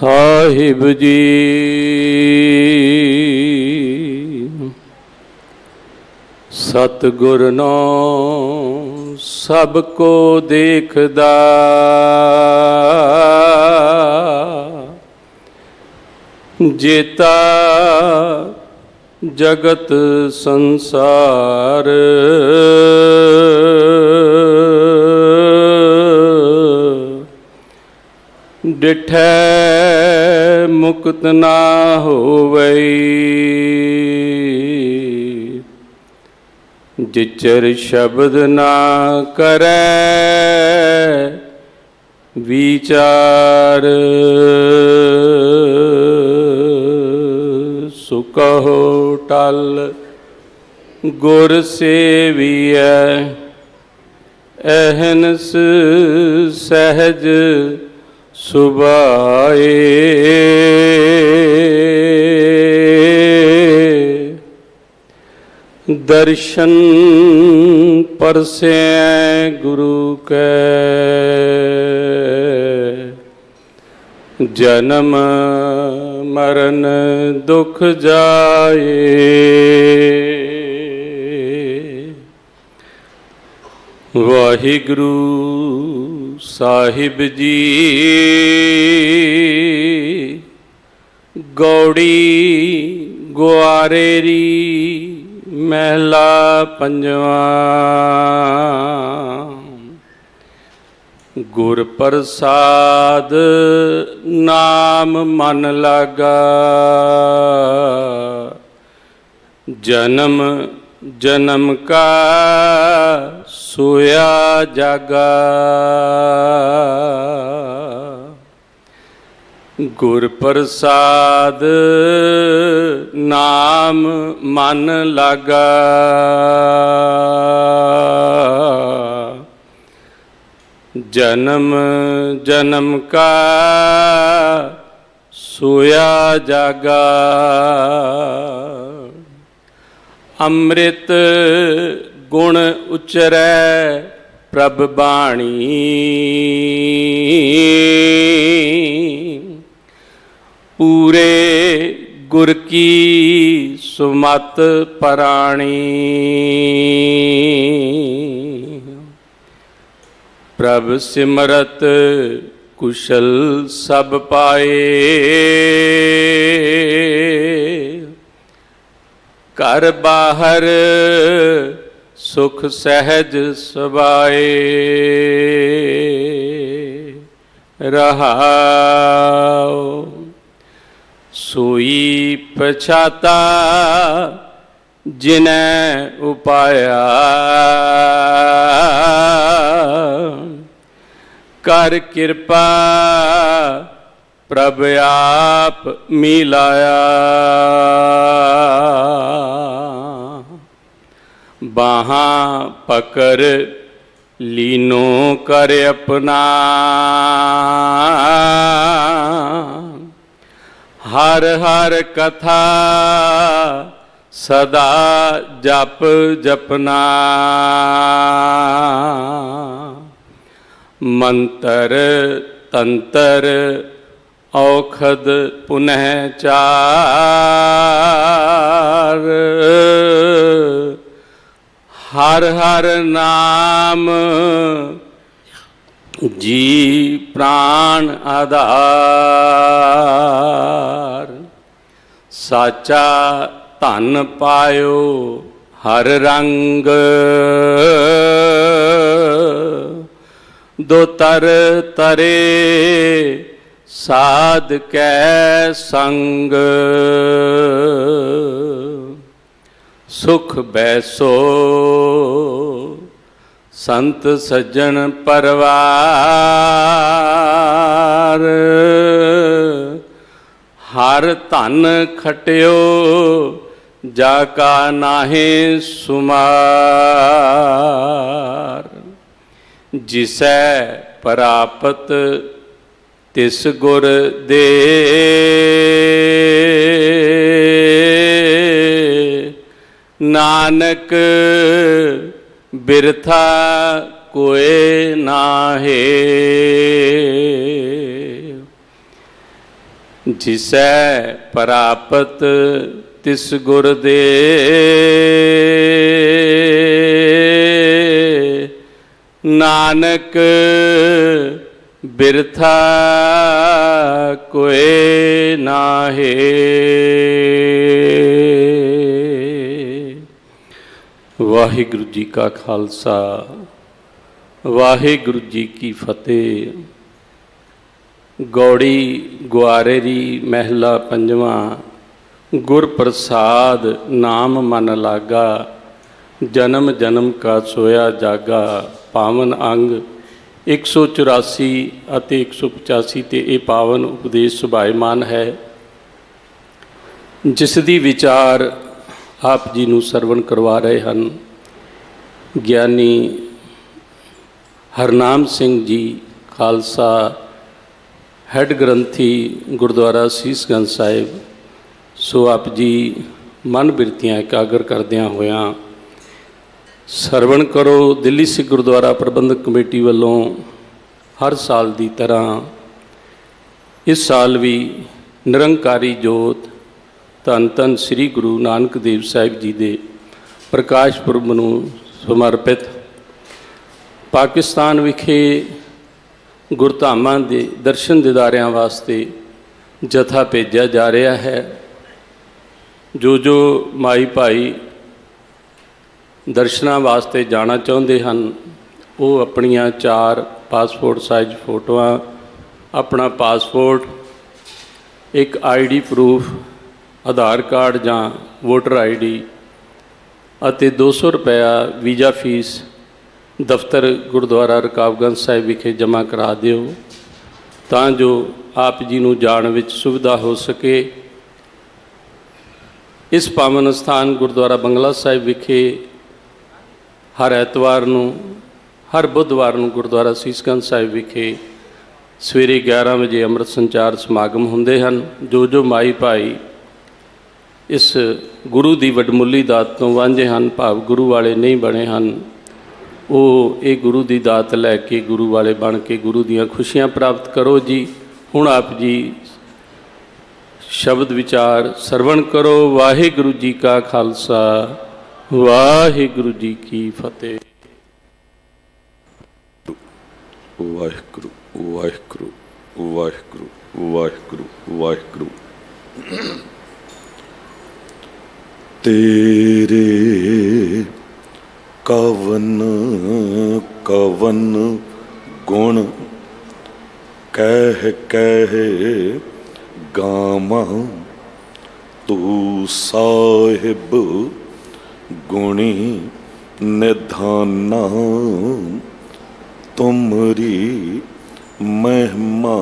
साहिब जी सतगुर नाम सबको देखदा, जेता जगत संसार डिठै मुक्त ना होवई, जिचर शब्द ना करै विचार, सुकहो टल गुर सेवियै, अहनस सहज सुभाए, दर्शन परसे गुरु के, जन्म मरण दुख जाए। वाहिगुरु साहिब जी गौड़ी गुआरेरी महला पंजवा। गुर प्रसाद नाम मन लागा, जन्म जन्म का सोया जागा। गुर प्रसाद नाम मन लागा, जन्म जन्म का सोया जागा। अमृत गुण उचरै प्रभ बाणी, पूरे गुर की सुमत पराणी। प्रभ सिमरत कुशल सब पाए, घर बाहर सुख सहज सबाए। रहाओ सोई पछाता जिन्हें उपाया, कर कृपा प्रभ आप मिलाया। बाहाँ पकड़ लीनो कर अपना, हर हर कथा सदा जप जपना। मंत्र तंत्र औखद पुनः चार, हर हर नाम जी प्राण आधार। साचा धन पायो हर रंग, दो तर तरे साध कै संग। सुख बैसो संत सज्जन परवार, हर धन खटियो जाका नाहे सुमार। जिसै प्रापत तिस गुर दे, नानक बिरथा कोय नाहे। जिसै प्रापत तिस गुर दे, नानक बिरथा कोई नाहे। वाहिगुरु जी का खालसा, वाहिगुरु जी की फतेह। गौड़ी गुआरेरी महला पंजवा। गुर प्रसाद नाम मन लागा, जन्म जन्म का सोया जागा। पावन अंग 184 ਅਤੇ 185 ਤੇ ਇਹ ਪਾਵਨ ਉਪਦੇਸ਼ ਸੁਭਾਇਮਾਨ ਹੈ, ਜਿਸ ਦੀ ਵਿਚਾਰ ਆਪ ਜੀ ਨੂੰ ਸਰਵਣ ਕਰਵਾ ਰਹੇ ਹਨ ਗਿਆਨੀ ਹਰਨਾਮ ਸਿੰਘ ਜੀ ਖਾਲਸਾ, ਹੈੱਡ ਗ੍ਰੰਥੀ ਗੁਰਦੁਆਰਾ ਸੀਸਗੰਜ ਸਾਹਿਬ। ਸੋ ਆਪ ਜੀ ਮਨ ਬਿਰਤੀਆਂ ਇਕਾਗਰ ਕਰਦਿਆਂ ਹੋਇਆਂ ਸਰਵਣ ਕਰੋ। ਦਿੱਲੀ ਸਿੱਖ ਗੁਰਦੁਆਰਾ ਪ੍ਰਬੰਧਕ ਕਮੇਟੀ ਵੱਲੋਂ ਹਰ ਸਾਲ ਦੀ ਤਰ੍ਹਾਂ ਇਸ ਸਾਲ ਵੀ ਨਿਰੰਕਾਰੀ ਜੋਤ ਧੰਨ ਧੰਨ ਸ੍ਰੀ ਗੁਰੂ ਨਾਨਕ ਦੇਵ ਸਾਹਿਬ ਜੀ ਦੇ ਪ੍ਰਕਾਸ਼ ਪੁਰਬ ਨੂੰ ਸਮਰਪਿਤ ਪਾਕਿਸਤਾਨ ਵਿਖੇ ਗੁਰਧਾਮਾਂ ਦੇ ਦਰਸ਼ਨ ਦਿਦਾਰਿਆਂ ਵਾਸਤੇ ਜਥਾ ਭੇਜਿਆ ਜਾ ਰਿਹਾ ਹੈ। ਜੋ ਮਾਈ ਭਾਈ ਦਰਸ਼ਨਾਂ ਵਾਸਤੇ ਜਾਣਾ ਚਾਹੁੰਦੇ ਹਨ, ਉਹ ਆਪਣੀਆਂ 4 ਪਾਸਪੋਰਟ ਸਾਈਜ਼ ਫੋਟੋਆਂ, ਆਪਣਾ ਪਾਸਪੋਰਟ, ਇੱਕ ID ਪ੍ਰੂਫ, ਆਧਾਰ ਕਾਰਡ ਜਾਂ ਵੋਟਰ ID ਅਤੇ 200 ਰੁਪਇਆ ਵੀਜ਼ਾ ਫੀਸ ਦਫ਼ਤਰ ਗੁਰਦੁਆਰਾ ਰਕਾਬਗੰਜ ਸਾਹਿਬ ਵਿਖੇ ਜਮ੍ਹਾਂ ਕਰਾ ਦਿਓ, ਤਾਂ ਜੋ ਆਪ ਜੀ ਨੂੰ ਜਾਣ ਵਿੱਚ ਸੁਵਿਧਾ ਹੋ ਸਕੇ। ਇਸ ਪਾਵਨ ਸਥਾਨ ਗੁਰਦੁਆਰਾ ਬੰਗਲਾ ਸਾਹਿਬ ਵਿਖੇ ਹਰ ਐਤਵਾਰ ਨੂੰ, ਹਰ ਬੁੱਧਵਾਰ ਨੂੰ ਗੁਰਦੁਆਰਾ ਸੀਸਗੰਜ ਸਾਹਿਬ ਵਿਖੇ ਸਵੇਰੇ 11 ਵਜੇ ਅੰਮ੍ਰਿਤ ਸੰਚਾਰ ਸਮਾਗਮ ਹੁੰਦੇ ਹਨ। ਜੋ ਮਾਈ ਭਾਈ ਇਸ ਗੁਰੂ ਦੀ ਵਡਮੁੱਲੀ ਦਾਤ ਤੋਂ ਵਾਂਝੇ ਹਨ, ਭਾਵ ਗੁਰੂ ਵਾਲੇ ਨਹੀਂ ਬਣੇ ਹਨ, ਉਹ ਇਹ ਗੁਰੂ ਦੀ ਦਾਤ ਲੈ ਕੇ ਗੁਰੂ ਵਾਲੇ ਬਣ ਕੇ ਗੁਰੂ ਦੀਆਂ ਖੁਸ਼ੀਆਂ ਪ੍ਰਾਪਤ ਕਰੋ ਜੀ। ਹੁਣ ਆਪ ਜੀ ਸ਼ਬਦ ਵਿਚਾਰ ਸਰਵਣ ਕਰੋ। ਵਾਹਿਗੁਰੂ ਜੀ ਕਾ ਖਾਲਸਾ, ਵਾਹਿਗੁਰੂ ਜੀ ਕੀ ਫਤਿਹ। ਵਾਹਿਗੁਰੂ ਵਾਹਿਗੁਰੂ ਵਾਹਿਗੁਰੂ ਵਾਹਿਗੁਰੂ ਵਾਹਿਗੁਰੂ। ਤੇਰੇ ਕਵਨ ਕਵਨ ਗੁਣ ਕਹਿ ਕਹਿ ਗਾਵਾਂ, ਤੂੰ ਸਾਹਿਬ ਗੁਣੀ ਨਿਧਾਨਾ। ਤੁਮਰੀ ਮਹਿਮਾ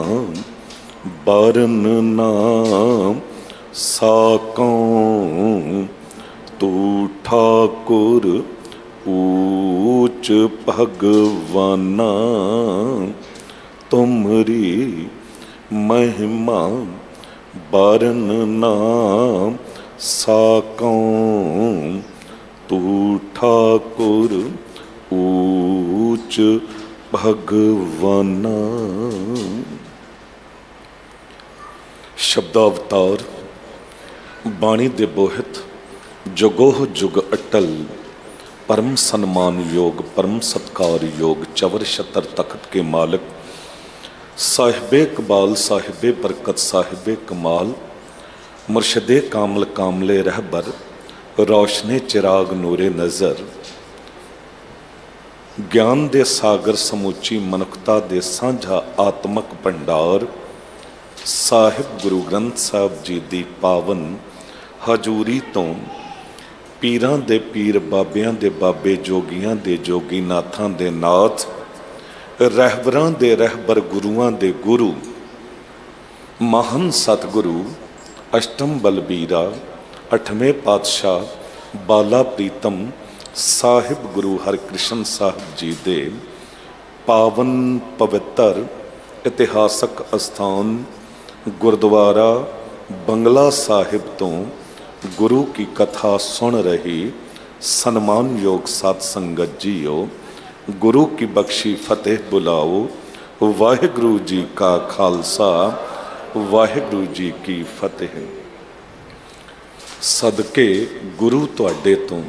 ਬਰਨ ਨਾਮ ਸਾਕੋਂ, ਤੂੰ ਠਾਕੁਰ ਊਚ ਭਗਵਾਨਾ। ਤੁਮਰੀ ਮਹਿਮਾ ਬਰਨ ਨਾਮ ਸਾਕੋਂ, ਤੂੰ ਠਾਕੁਰ ਊਚ ਭਗਵਾਨਾ। ਸ਼ਬਦਾਵਤਾਰ ਬਾਣੀ ਦੇ ਬੋਹਿਤ ਜੁਗੋਹ ਜੁਗ ਅਟਲ, परम सम्मान योग परम सत्कार योग, चवर छतर तख्त के मालिक साहिबे इकबाल साहिबे बरकत साहिबे कमाल, मुर्शदे कामल कामले रहबर, रोशने चिराग नूरे नज़र। ज्ञान दे सागर समूची मनुखता दे सांझा आत्मक भंडार, साहिब गुरु ग्रंथ साहिब जी दी पावन हजूरी तो पीरां दे पीर बाबियां दे बाबे जोगियां दे जोगी नाथां दे नाथ, रहबरां दे रहबर गुरुआं दे गुरु, महान सतगुरु अष्टम बलबीरा अठवें पातशाह बाला प्रीतम साहिब गुरु हरकृष्ण साहिब जी दे पावन पवित्र इतिहासक अस्थान गुरुद्वारा बंगला साहिब तो गुरु की कथा सुन रही सन्मान योग साध संगत जीओ, गुरु की बख्शी फतेह बुलाओ। वाहिगुरु जी का खालसा, ਵਾਹਿਗੁਰੂ ਜੀ ਕੀ ਫਤਿਹ। ਸਦਕੇ ਗੁਰੂ ਤੁਹਾਡੇ ਤੋਂ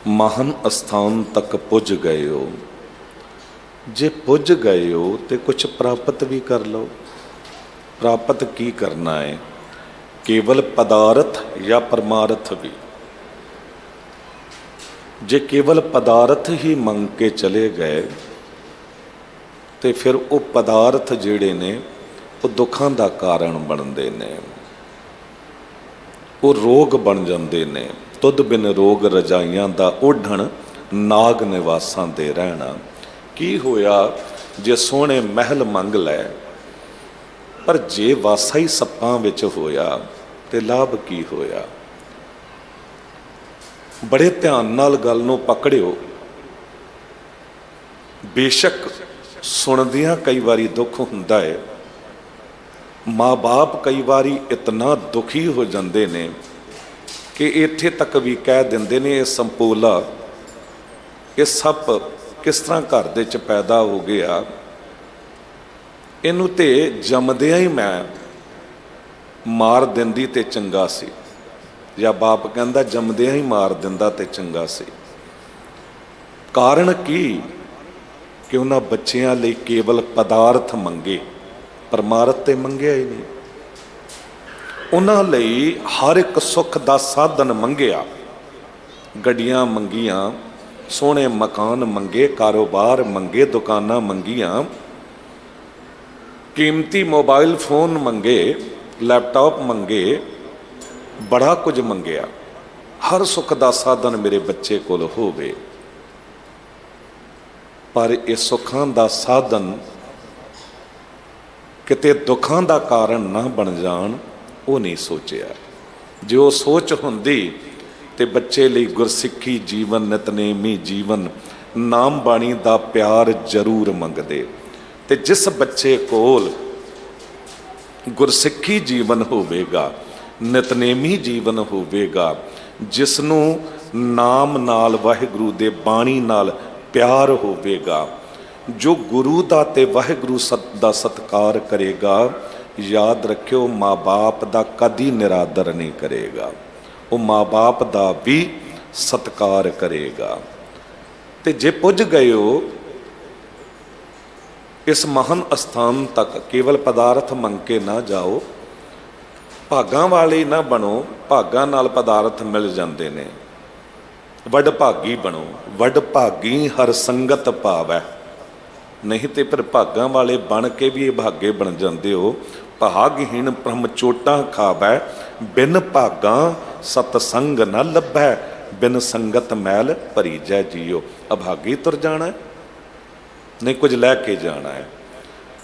ਮਹਾਨ ਅਸਥਾਨ ਤੱਕ ਪੁੱਜ ਗਏ ਹੋ। ਜੇ ਪੁੱਜ ਗਏ ਹੋ ਤੇ ਕੁਛ ਪ੍ਰਾਪਤ ਵੀ ਕਰ ਲਓ। ਪ੍ਰਾਪਤ ਕੀ ਕਰਨਾ ਹੈ? ਕੇਵਲ ਪਦਾਰਥ ਜਾਂ ਪਰਮਾਰਥ ਵੀ? ਜੇ ਕੇਵਲ ਪਦਾਰਥ ਹੀ ਮੰਗ ਕੇ ਚਲੇ ਗਏ ਤੇ ਫਿਰ ਉਹ ਪਦਾਰਥ ਜਿਹੜੇ ਨੇ ਉਹ ਦੁੱਖਾਂ ਦਾ ਕਾਰਨ ਬਣਦੇ ਨੇ, ਉਹ ਰੋਗ ਬਣ ਜਾਂਦੇ ਨੇ। ਤੁਧ ਬਿਨ ਰੋਗ ਰਜਾਈਆਂ ਦਾ ਓਢਣ, ਨਾਗ ਨਿਵਾਸਾਂ ਦੇ ਰਹਿਣਾ। ਕੀ ਹੋਇਆ ਜੇ ਸੋਹਣੇ ਮਹਿਲ ਮੰਗ ਲੈ, ਪਰ ਜੇ ਵਾਸਾ ਹੀ ਸੱਪਾਂ ਵਿੱਚ ਹੋਇਆ ਤੇ ਲਾਭ ਕੀ ਹੋਇਆ? ਬੜੇ ਧਿਆਨ ਨਾਲ ਗੱਲ ਨੂੰ ਪਕੜਿਓ। ਬੇਸ਼ੱਕ ਸੁਣਦਿਆਂ ਕਈ ਵਾਰੀ ਦੁੱਖ ਹੁੰਦਾ ਹੈ। ਮਾਂ-ਬਾਪ ਕਈ ਵਾਰੀ ਇਤਨਾ ਦੁਖੀ ਹੋ ਜਾਂਦੇ ਨੇ ਕਿ ਇੱਥੇ ਤੱਕ ਵੀ ਕਹਿ ਦਿੰਦੇ ਨੇ, ਇਹ ਸੰਪੋਲਾ, ਇਹ ਸੱਪ ਕਿਸ ਤਰ੍ਹਾਂ ਘਰ ਦੇ ਵਿੱਚ ਪੈਦਾ ਹੋ ਗਿਆ, ਇਹਨੂੰ ਤੇ ਜੰਮਦਿਆਂ ਹੀ ਮੈਂ ਮਾਰ ਦਿੰਦੀ ਤੇ ਚੰਗਾ ਸੀ। ਜਾਂ ਬਾਪ ਕਹਿੰਦਾ ਜੰਮਦਿਆਂ ਹੀ ਮਾਰ ਦਿੰਦਾ ਤੇ ਚੰਗਾ ਸੀ। ਕਾਰਨ ਕੀ? ਕਿ ਉਹਨਾਂ ਬੱਚਿਆਂ ਲਈ ਕੇਵਲ ਪਦਾਰਥ ਮੰਗੇ, ਪਰਮਾਰਥ ਤੇ ਮੰਗਿਆ ਹੀ ਨਹੀਂ। ਉਹਨਾਂ ਲਈ ਹਰ ਇੱਕ ਸੁੱਖ ਦਾ ਸਾਧਨ ਮੰਗਿਆ, ਗੱਡੀਆਂ ਮੰਗੀਆਂ, ਸੋਹਣੇ ਮਕਾਨ ਮੰਗੇ, ਕਾਰੋਬਾਰ ਮੰਗੇ, ਦੁਕਾਨਾਂ ਮੰਗੀਆਂ, ਕੀਮਤੀ ਮੋਬਾਈਲ ਫੋਨ ਮੰਗੇ, ਲੈਪਟਾਪ ਮੰਗੇ, ਬੜਾ ਕੁਝ ਮੰਗਿਆ। ਹਰ ਸੁੱਖ ਦਾ ਸਾਧਨ ਮੇਰੇ ਬੱਚੇ ਕੋਲ ਹੋਵੇ, ਪਰ ਇਹ ਸੁੱਖਾਂ ਦਾ ਸਾਧਨ ਕਿਤੇ ਦੁੱਖਾਂ ਦਾ ਕਾਰਨ ਨਾ ਬਣ ਜਾਣ, ਉਹ ਨਹੀਂ ਸੋਚਿਆ। ਜੇ ਉਹ ਸੋਚ ਹੁੰਦੀ ਤੇ ਬੱਚੇ ਲਈ ਗੁਰਸਿੱਖੀ ਜੀਵਨ, ਨਿਤਨੇਮੀ ਜੀਵਨ, ਨਾਮ ਬਾਣੀ ਦਾ ਪਿਆਰ ਜ਼ਰੂਰ ਮੰਗਦੇ। ਤੇ ਜਿਸ ਬੱਚੇ ਕੋਲ ਗੁਰਸਿੱਖੀ ਜੀਵਨ ਹੋਵੇਗਾ, ਨਿਤਨੇਮੀ ਜੀਵਨ ਹੋਵੇਗਾ, ਜਿਸ ਨੂੰ ਨਾਮ ਨਾਲ, ਵਾਹਿਗੁਰੂ ਦੇ ਬਾਣੀ ਨਾਲ ਪਿਆਰ ਹੋਵੇਗਾ, ਜੋ ਗੁਰੂ ਦਾ ਤੇ ਵਾਹਿਗੁਰੂ ਦਾ ਸਤਿਕਾਰ ਕਰੇਗਾ, ਯਾਦ ਰੱਖਿਓ ਮਾਂ-ਬਾਪ ਦਾ ਕਦੀ ਨਿਰਾਦਰ ਨਹੀਂ ਕਰੇਗਾ। ਉਹ ਮਾਂ-ਬਾਪ ਦਾ ਵੀ ਸਤਿਕਾਰ ਕਰੇਗਾ। ਤੇ ਜੇ ਪੁੱਜ ਗਏ ਹੋ ਇਸ ਮਹਾਨ ਅਸਥਾਨ ਤੱਕ, ਕੇਵਲ ਪਦਾਰਥ ਮੰਗ ਕੇ ਨਾ ਜਾਓ। ਭਾਗਾਂ ਵਾਲੇ ਨਾ ਬਣੋ। ਭਾਗਾਂ ਨਾਲ ਪਦਾਰਥ ਮਿਲ ਜਾਂਦੇ ਨੇ। ਵੱਡ ਭਾਗੀ ਬਣੋ। ਵੱਡ ਭਾਗੀ ਹਰ ਸੰਗਤ ਭਾਵੈ। ਨਹੀਂ ਤੇ ਫਿਰ ਭਾਗਾਂ ਵਾਲੇ ਬਣ ਕੇ ਵੀ ਇਹ ਭਾਗੇ ਬਣ ਜਾਂਦੇ ਹੋ। ਭਾਗਹੀਣ ਬ੍ਰਹਮ ਚੋਟਾਂ ਖਾਵੈ, ਬਿਨ ਭਾਗਾਂ ਸਤ ਸੰਗ ਨਾ ਲੱਭੈ, ਬਿਨ ਸੰਗਤ ਮੈਲ ਭਰੀਜੈ ਜੀਓ। ਅਭਾਗੀ ਤੁਰ ਜਾਣਾ ਨਹੀਂ, ਕੁਝ ਲੈ ਕੇ ਜਾਣਾ ਹੈ।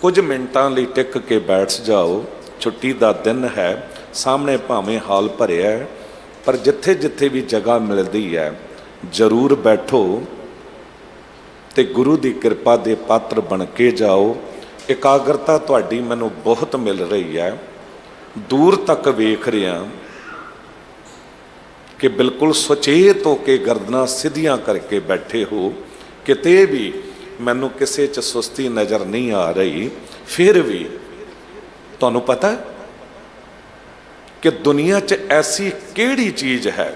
ਕੁਝ ਮਿੰਟਾਂ ਲਈ ਟਿਕ ਕੇ ਬੈਠ ਜਾਓ। ਛੁੱਟੀ ਦਾ ਦਿਨ ਹੈ, ਸਾਹਮਣੇ ਭਾਵੇਂ ਹਾਲ ਭਰਿਆ ਹੈ, ਪਰ ਜਿੱਥੇ ਜਿੱਥੇ ਵੀ ਜਗ੍ਹਾ ਮਿਲਦੀ ਹੈ ਜ਼ਰੂਰ ਬੈਠੋ ਤੇ ਗੁਰੂ ਦੀ ਕਿਰਪਾ ਦੇ ਪਾਤਰ ਬਣ ਕੇ ਜਾਓ। ਇਕਾਗਰਤਾ ਤੁਹਾਡੀ ਮੈਨੂੰ ਬਹੁਤ ਮਿਲ ਰਹੀ ਹੈ। ਦੂਰ ਤੱਕ ਵੇਖ ਰਿਹਾ ਕਿ ਬਿਲਕੁਲ ਸੁਚੇਤ ਹੋ ਕੇ ਗਰਦਨਾਂ ਸਿੱਧੀਆਂ ਕਰਕੇ ਬੈਠੇ ਹੋ। ਕਿਤੇ ਵੀ ਮੈਨੂੰ ਕਿਸੇ 'ਚ ਸੁਸਤੀ ਨਜ਼ਰ ਨਹੀਂ ਆ ਰਹੀ। ਫਿਰ ਵੀ ਤੁਹਾਨੂੰ ਪਤਾ ਕਿ ਦੁਨੀਆ 'ਚ ਐਸੀ ਕਿਹੜੀ ਚੀਜ਼ ਹੈ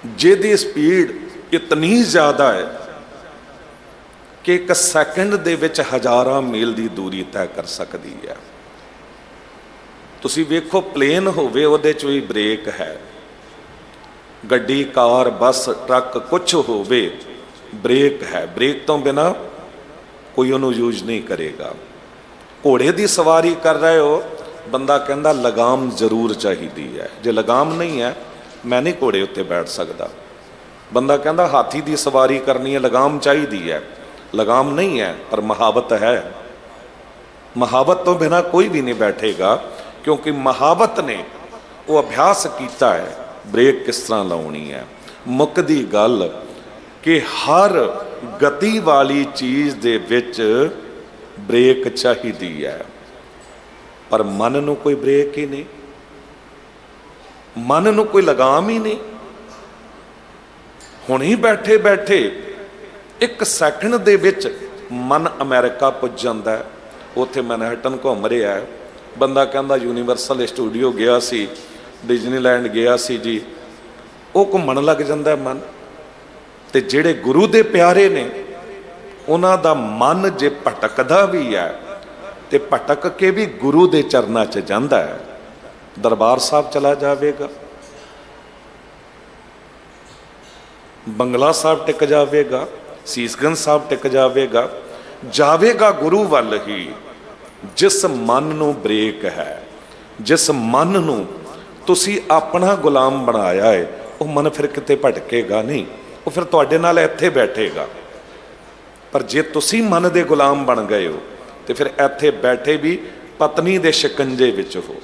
ਜਿਹਦੀ ਸਪੀਡ ਇਤਨੀ ਜ਼ਿਆਦਾ ਹੈ ਕਿ ਇੱਕ ਸੈਕਿੰਡ ਦੇ ਵਿੱਚ ਹਜ਼ਾਰਾਂ ਮੀਲ ਦੀ ਦੂਰੀ ਤੈਅ ਕਰ ਸਕਦੀ ਹੈ। ਤੁਸੀਂ ਵੇਖੋ, ਪਲੇਨ ਹੋਵੇ ਉਹਦੇ 'ਚ ਵੀ ਬ੍ਰੇਕ ਹੈ। ਗੱਡੀ, ਕਾਰ, ਬੱਸ, ਟਰੱਕ ਕੁਛ ਹੋਵੇ, ਬ੍ਰੇਕ ਹੈ। ਬ੍ਰੇਕ ਤੋਂ ਬਿਨਾਂ ਕੋਈ ਉਹਨੂੰ ਯੂਜ਼ ਨਹੀਂ ਕਰੇਗਾ। ਘੋੜੇ ਦੀ ਸਵਾਰੀ ਕਰ ਰਹੇ ਹੋ, ਬੰਦਾ ਕਹਿੰਦਾ ਲਗਾਮ ਜ਼ਰੂਰ ਚਾਹੀਦੀ ਹੈ। ਜੇ ਲਗਾਮ ਨਹੀਂ ਹੈ ਮੈਂ ਨਹੀਂ ਘੋੜੇ ਉੱਤੇ ਬੈਠ ਸਕਦਾ। ਬੰਦਾ ਕਹਿੰਦਾ ਹਾਥੀ ਦੀ ਸਵਾਰੀ ਕਰਨੀ ਹੈ, ਲਗਾਮ ਚਾਹੀਦੀ ਹੈ। ਲਗਾਮ ਨਹੀਂ ਹੈ ਪਰ ਮਹਾਵਤ ਹੈ। ਮਹਾਵਤ ਤੋਂ ਬਿਨਾਂ ਕੋਈ ਵੀ ਨਹੀਂ ਬੈਠੇਗਾ, ਕਿਉਂਕਿ ਮਹਾਵਤ ਨੇ ਉਹ ਅਭਿਆਸ ਕੀਤਾ ਹੈ ਬ੍ਰੇਕ ਕਿਸ ਤਰ੍ਹਾਂ ਲਾਉਣੀ ਹੈ। ਮੁੱਕਦੀ ਗੱਲ ਕਿ ਹਰ ਗਤੀ ਵਾਲੀ ਚੀਜ਼ ਦੇ ਵਿੱਚ ਬ੍ਰੇਕ ਚਾਹੀਦੀ ਹੈ, ਪਰ ਮਨ ਨੂੰ ਕੋਈ ਬ੍ਰੇਕ ਹੀ ਨਹੀਂ, ਮਨ ਨੂੰ ਕੋਈ ਲਗਾਮ ਹੀ ਨਹੀਂ। ਹੁਣ ਹੀ ਬੈਠੇ ਬੈਠੇ ਇੱਕ ਸੈਕਿੰਡ ਦੇ ਵਿੱਚ मन अमेरिका पुज जाता है, उत्थे मैनहट्टन घूम रहा है, बंदा कहता यूनीवर्सल स्टूडियो गया सी, डिजनीलैंड गया सी जी, वो घूमन लग जाता है मन। तो जिहड़े गुरु दे प्यारे ने उन्हां दा मन जे भटकदा भी है तो भटक के भी गुरु दे चरनां च जांदा है, दरबार साहब चला जाएगा, बंगला साहब टिक जाएगा, सीसगंज साहब टिक जाएगा, जावेगा गुरु वल ही। जिस मन नूं ब्रेक है, जिस मन नूं तुसी अपना गुलाम बनाया है, वो मन फिर किते भटकेगा नहीं, वो फिर तुहाडे नाल इत्थे बैठेगा। पर जे तुसी मन दे गुलाम बन गए हो तो फिर इत्थे बैठे भी पत्नी दे शिकंजे विच हो,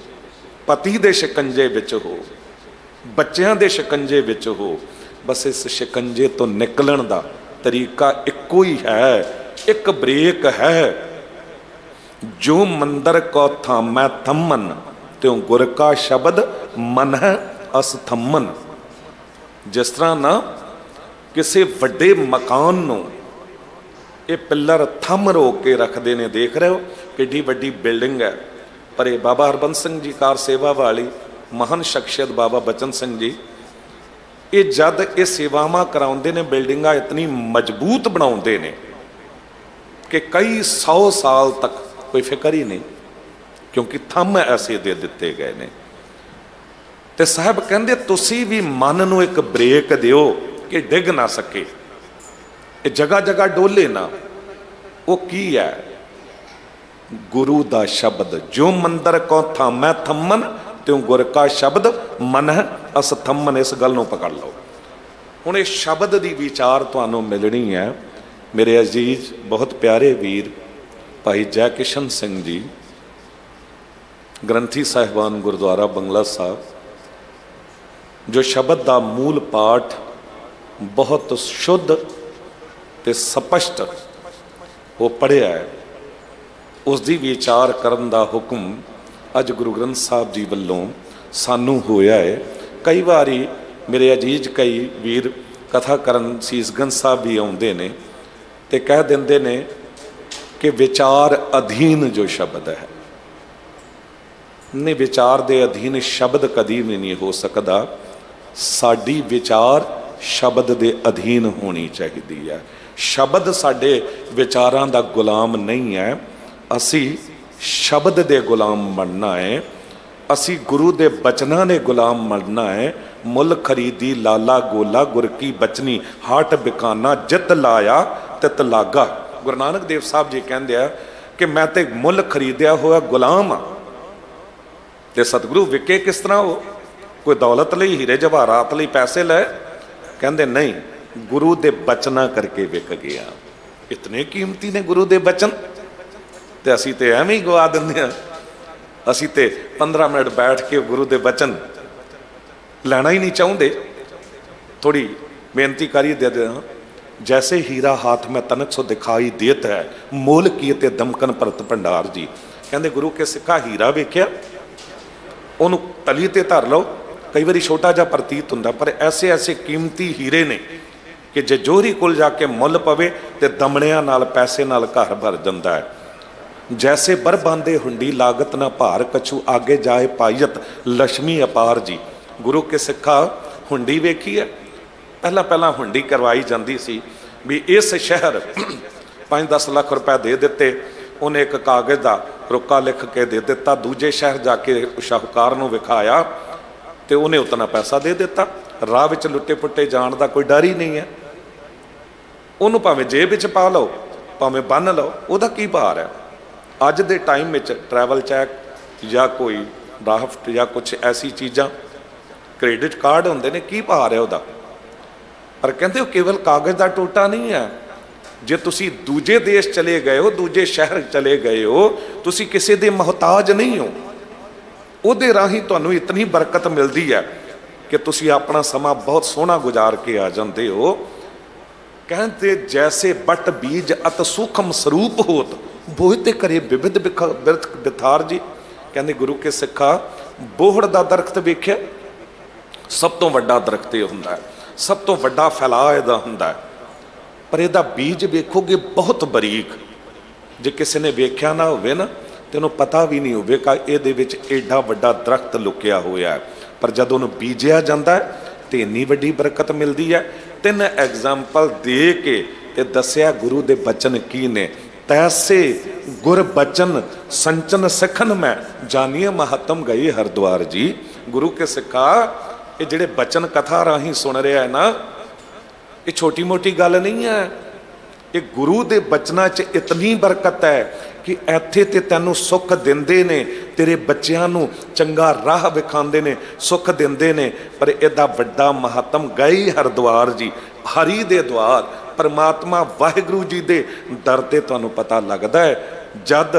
पति दे शिकंजे विच हो, बच्चों दे शिकंजे विच हो। बस इस शिकंजे तो निकलण दा तरीका इक्को ही है, एक ब्रेक है। जो मंदिर को थामै थम्मन त्यों गुर का शब्द मन है असथम्मन। जिस तरह ना किसी वड्डे मकान नूं ये पिलर थम रोक के रखते ने, देख रहे हो किड्डी वड्डी बिल्डिंग है, पर ये बाबा हरबंस सिंह जी कार सेवा वाली महान शख्सियत बाबा बचन सिंह जी, ये जद ये सेवावां कराउंदे ने, बिल्डिंगां इतनी मजबूत बनाउंदे ने कि कई 100 साल तक कोई फिक्र ही नहीं, क्योंकि थम ऐसे दे दिते गए ने। ते साहब कहंदे तुसी भी मन नूं एक ब्रेक दिओ कि डिग ना सके, ये जगह जगह डोले ना। वो की है? गुरु दा शब्द। जो मंदिर को थामै थम्मन त्यों गुर का शब्द मन है असथम्मन। इस गल नूं पकड़ लो। हुण इस शब्द की विचार तुहानूं मिलनी है। मेरे अजीज बहुत प्यारे वीर भाई जय किशन सिंह जी, ग्रंथी साहिबान गुरुद्वारा बंगला साहब, जो शब्द का मूल पाठ बहुत शुद्ध ते स्पष्ट वो पढ़िया है, उसकी विचार करन दा हुक्म अज गुरु ग्रंथ साहब जी वल्लों सानू होया है। कई बारी मेरे अजीज कई वीर कथा करन सीसगंज साहब भी आउंदे ने ते कह दिंदे ने कि विचार अधीन जो शब्द है, नहीं विचार दे अधीन शब्द कदी भी नहीं हो सकता। साडी विचार शब्द दे अधीन होनी चाहिए है। शब्द साडे विचारां दा गुलाम नहीं है, असी शब्द दे गुलाम बनना है। असी गुरु दे बचनां दे गुलाम बनना है। मुल खरीदी लाला गोला गुर की बचनी, हाट बिकाना जित लाया तित लागा। गुरु नानक देव साहब जी कहते हैं कि मैं तो मुल खरीदिया हुआ गुलाम हाँ। ते सतगुरु विके किस तरह हो? कोई दौलत लई, हीरे जवाहरात लई, पैसे ले? कहते नहीं, गुरु दे बचना करके विक गया। इतने कीमती ने गुरु दे बचन, ते असी ते एवें ही गवा दिंदे हां। असी ते 15 मिनट बैठ के गुरु दे बचन लेना ही नहीं चाहते। थोड़ी बेनती करिए दे दे। जैसे हीरा हाथ में तनक सो दिखाई देता है, मोल की ते दमकन परत भंडार जी कहते गुरु के सिक्का हीरा वेख्या, उन्होंने तली ते धर लो। कई बार छोटा जा प्रतीत होंदा, पर ऐसे ऐसे कीमती हीरे ने कि जे जोहरी कोल जाके मुल पवे ते दमड़ियां नाल पैसे नाल घर भर जाता है। जैसे बर बांधे हुंडी लागत ना भार, कछु आगे जाए पाइयत लक्ष्मी अपार जी। गुरु के सिक्खा हुंडी वेखी है, पहला पहला हुंडी करवाई जाती सी भी इस शहर 5-10 लाख रुपए दे दिते, उन्हें एक कागज़ का रुका लिख के दे दिता। दूजे शहर जाके शाहूकार नूं विखाया तो उन्हें उतना पैसा दे दिता। राह विच लुटे पुट्टे जाण दा कोई डर ही नहीं है। उन्होंने भावें जेब विच पा लो, भावें बन लो, उहदा की भार है। अज दे टाइम में ट्रैवल चैक या कोई ड्राफ्ट या कुछ ऐसी चीज़ां, क्रेडिट कार्ड होंदे ने, की भार है उहदा। पर कहते हो केवल कागज़ का टोटा नहीं है। जे तुसी दूजे देश चले गए हो, दूजे शहर चले गए हो, तुसी किसी दे मोहताज नहीं हो। उहदे राही तुहानूं इतनी बरकत मिलती है कि तुसी अपना समा बहुत सोहना गुजार के आ जाते हो। कहते जैसे बट बीज अत सूखम स्वरूप होत, बोहते करे विविध बिथार जी। कहते गुरु के सिक्खा बोहड़ का दरख्त वेख्या, सब तो वड्डा दरख्त ये हुंदा है, सब तो वड्डा फैलाव इहदा हुंदा है। ਪਰ ਇਹਦਾ ਬੀਜ ਵੇਖੋਗੇ ਬਹੁਤ ਬਰੀਕ। ਜੇ ਕਿਸੇ ਨੇ ਵੇਖਿਆ ਨਾ ਹੋਵੇ ਨਾ ਤੇ ਉਹਨੂੰ ਪਤਾ ਵੀ ਨਹੀਂ ਹੋਵੇਗਾ ਇਹਦੇ ਵਿੱਚ ਏਡਾ ਵੱਡਾ ਦਰਖਤ ਲੁਕਿਆ ਹੋਇਆ ਹੈ। ਪਰ ਜਦੋਂ ਉਹਨੂੰ ਬੀਜਿਆ ਜਾਂਦਾ ਤੇ ਇੰਨੀ ਵੱਡੀ ਬਰਕਤ ਮਿਲਦੀ ਹੈ। 3 ਐਗਜ਼ਾਮਪਲ ਦੇ ਕੇ ਤੇ ਦੱਸਿਆ ਗੁਰੂ ਦੇ ਬਚਨ ਕੀ ਨੇ। ਤੈਸੇ ਗੁਰ ਬਚਨ ਸੰਚਨ ਸਿੱਖਨ ਮੈਂ ਜਾਨੀਏ ਮਹੱਤਮ ਗਈ ਹਰਿਦੁਆਰ ਜੀ। ਗੁਰੂ ਕੇ ਸਿੱਖਾ, ਇਹ ਜਿਹੜੇ ਬਚਨ ਕਥਾ ਰਾਹੀਂ ਸੁਣ ਰਿਹਾ ਹੈ ਨਾ, ਇਹ ਛੋਟੀ ਮੋਟੀ ਗੱਲ ਨਹੀਂ ਹੈ। ਇਹ ਗੁਰੂ ਦੇ ਬਚਨਾਂ 'ਚ ਇਤਨੀ ਬਰਕਤ ਹੈ ਕਿ ਇੱਥੇ ਤੇ ਤੈਨੂੰ ਸੁੱਖ ਦਿੰਦੇ ਨੇ, ਤੇਰੇ ਬੱਚਿਆਂ ਨੂੰ ਚੰਗਾ ਰਾਹ ਵਿਖਾਉਂਦੇ ਨੇ, ਸੁੱਖ ਦਿੰਦੇ ਨੇ। ਪਰ ਇਹਦਾ ਵੱਡਾ ਮਹੱਤਮ ਗਈ ਹਰਿਦੁਆਰ ਜੀ, ਹਰੀ ਦੇ ਦੁਆਰ, ਪਰਮਾਤਮਾ ਵਾਹਿਗੁਰੂ ਜੀ ਦੇ ਦਰ ਤੇ ਤੁਹਾਨੂੰ ਪਤਾ ਲੱਗਦਾ ਹੈ ਜਦ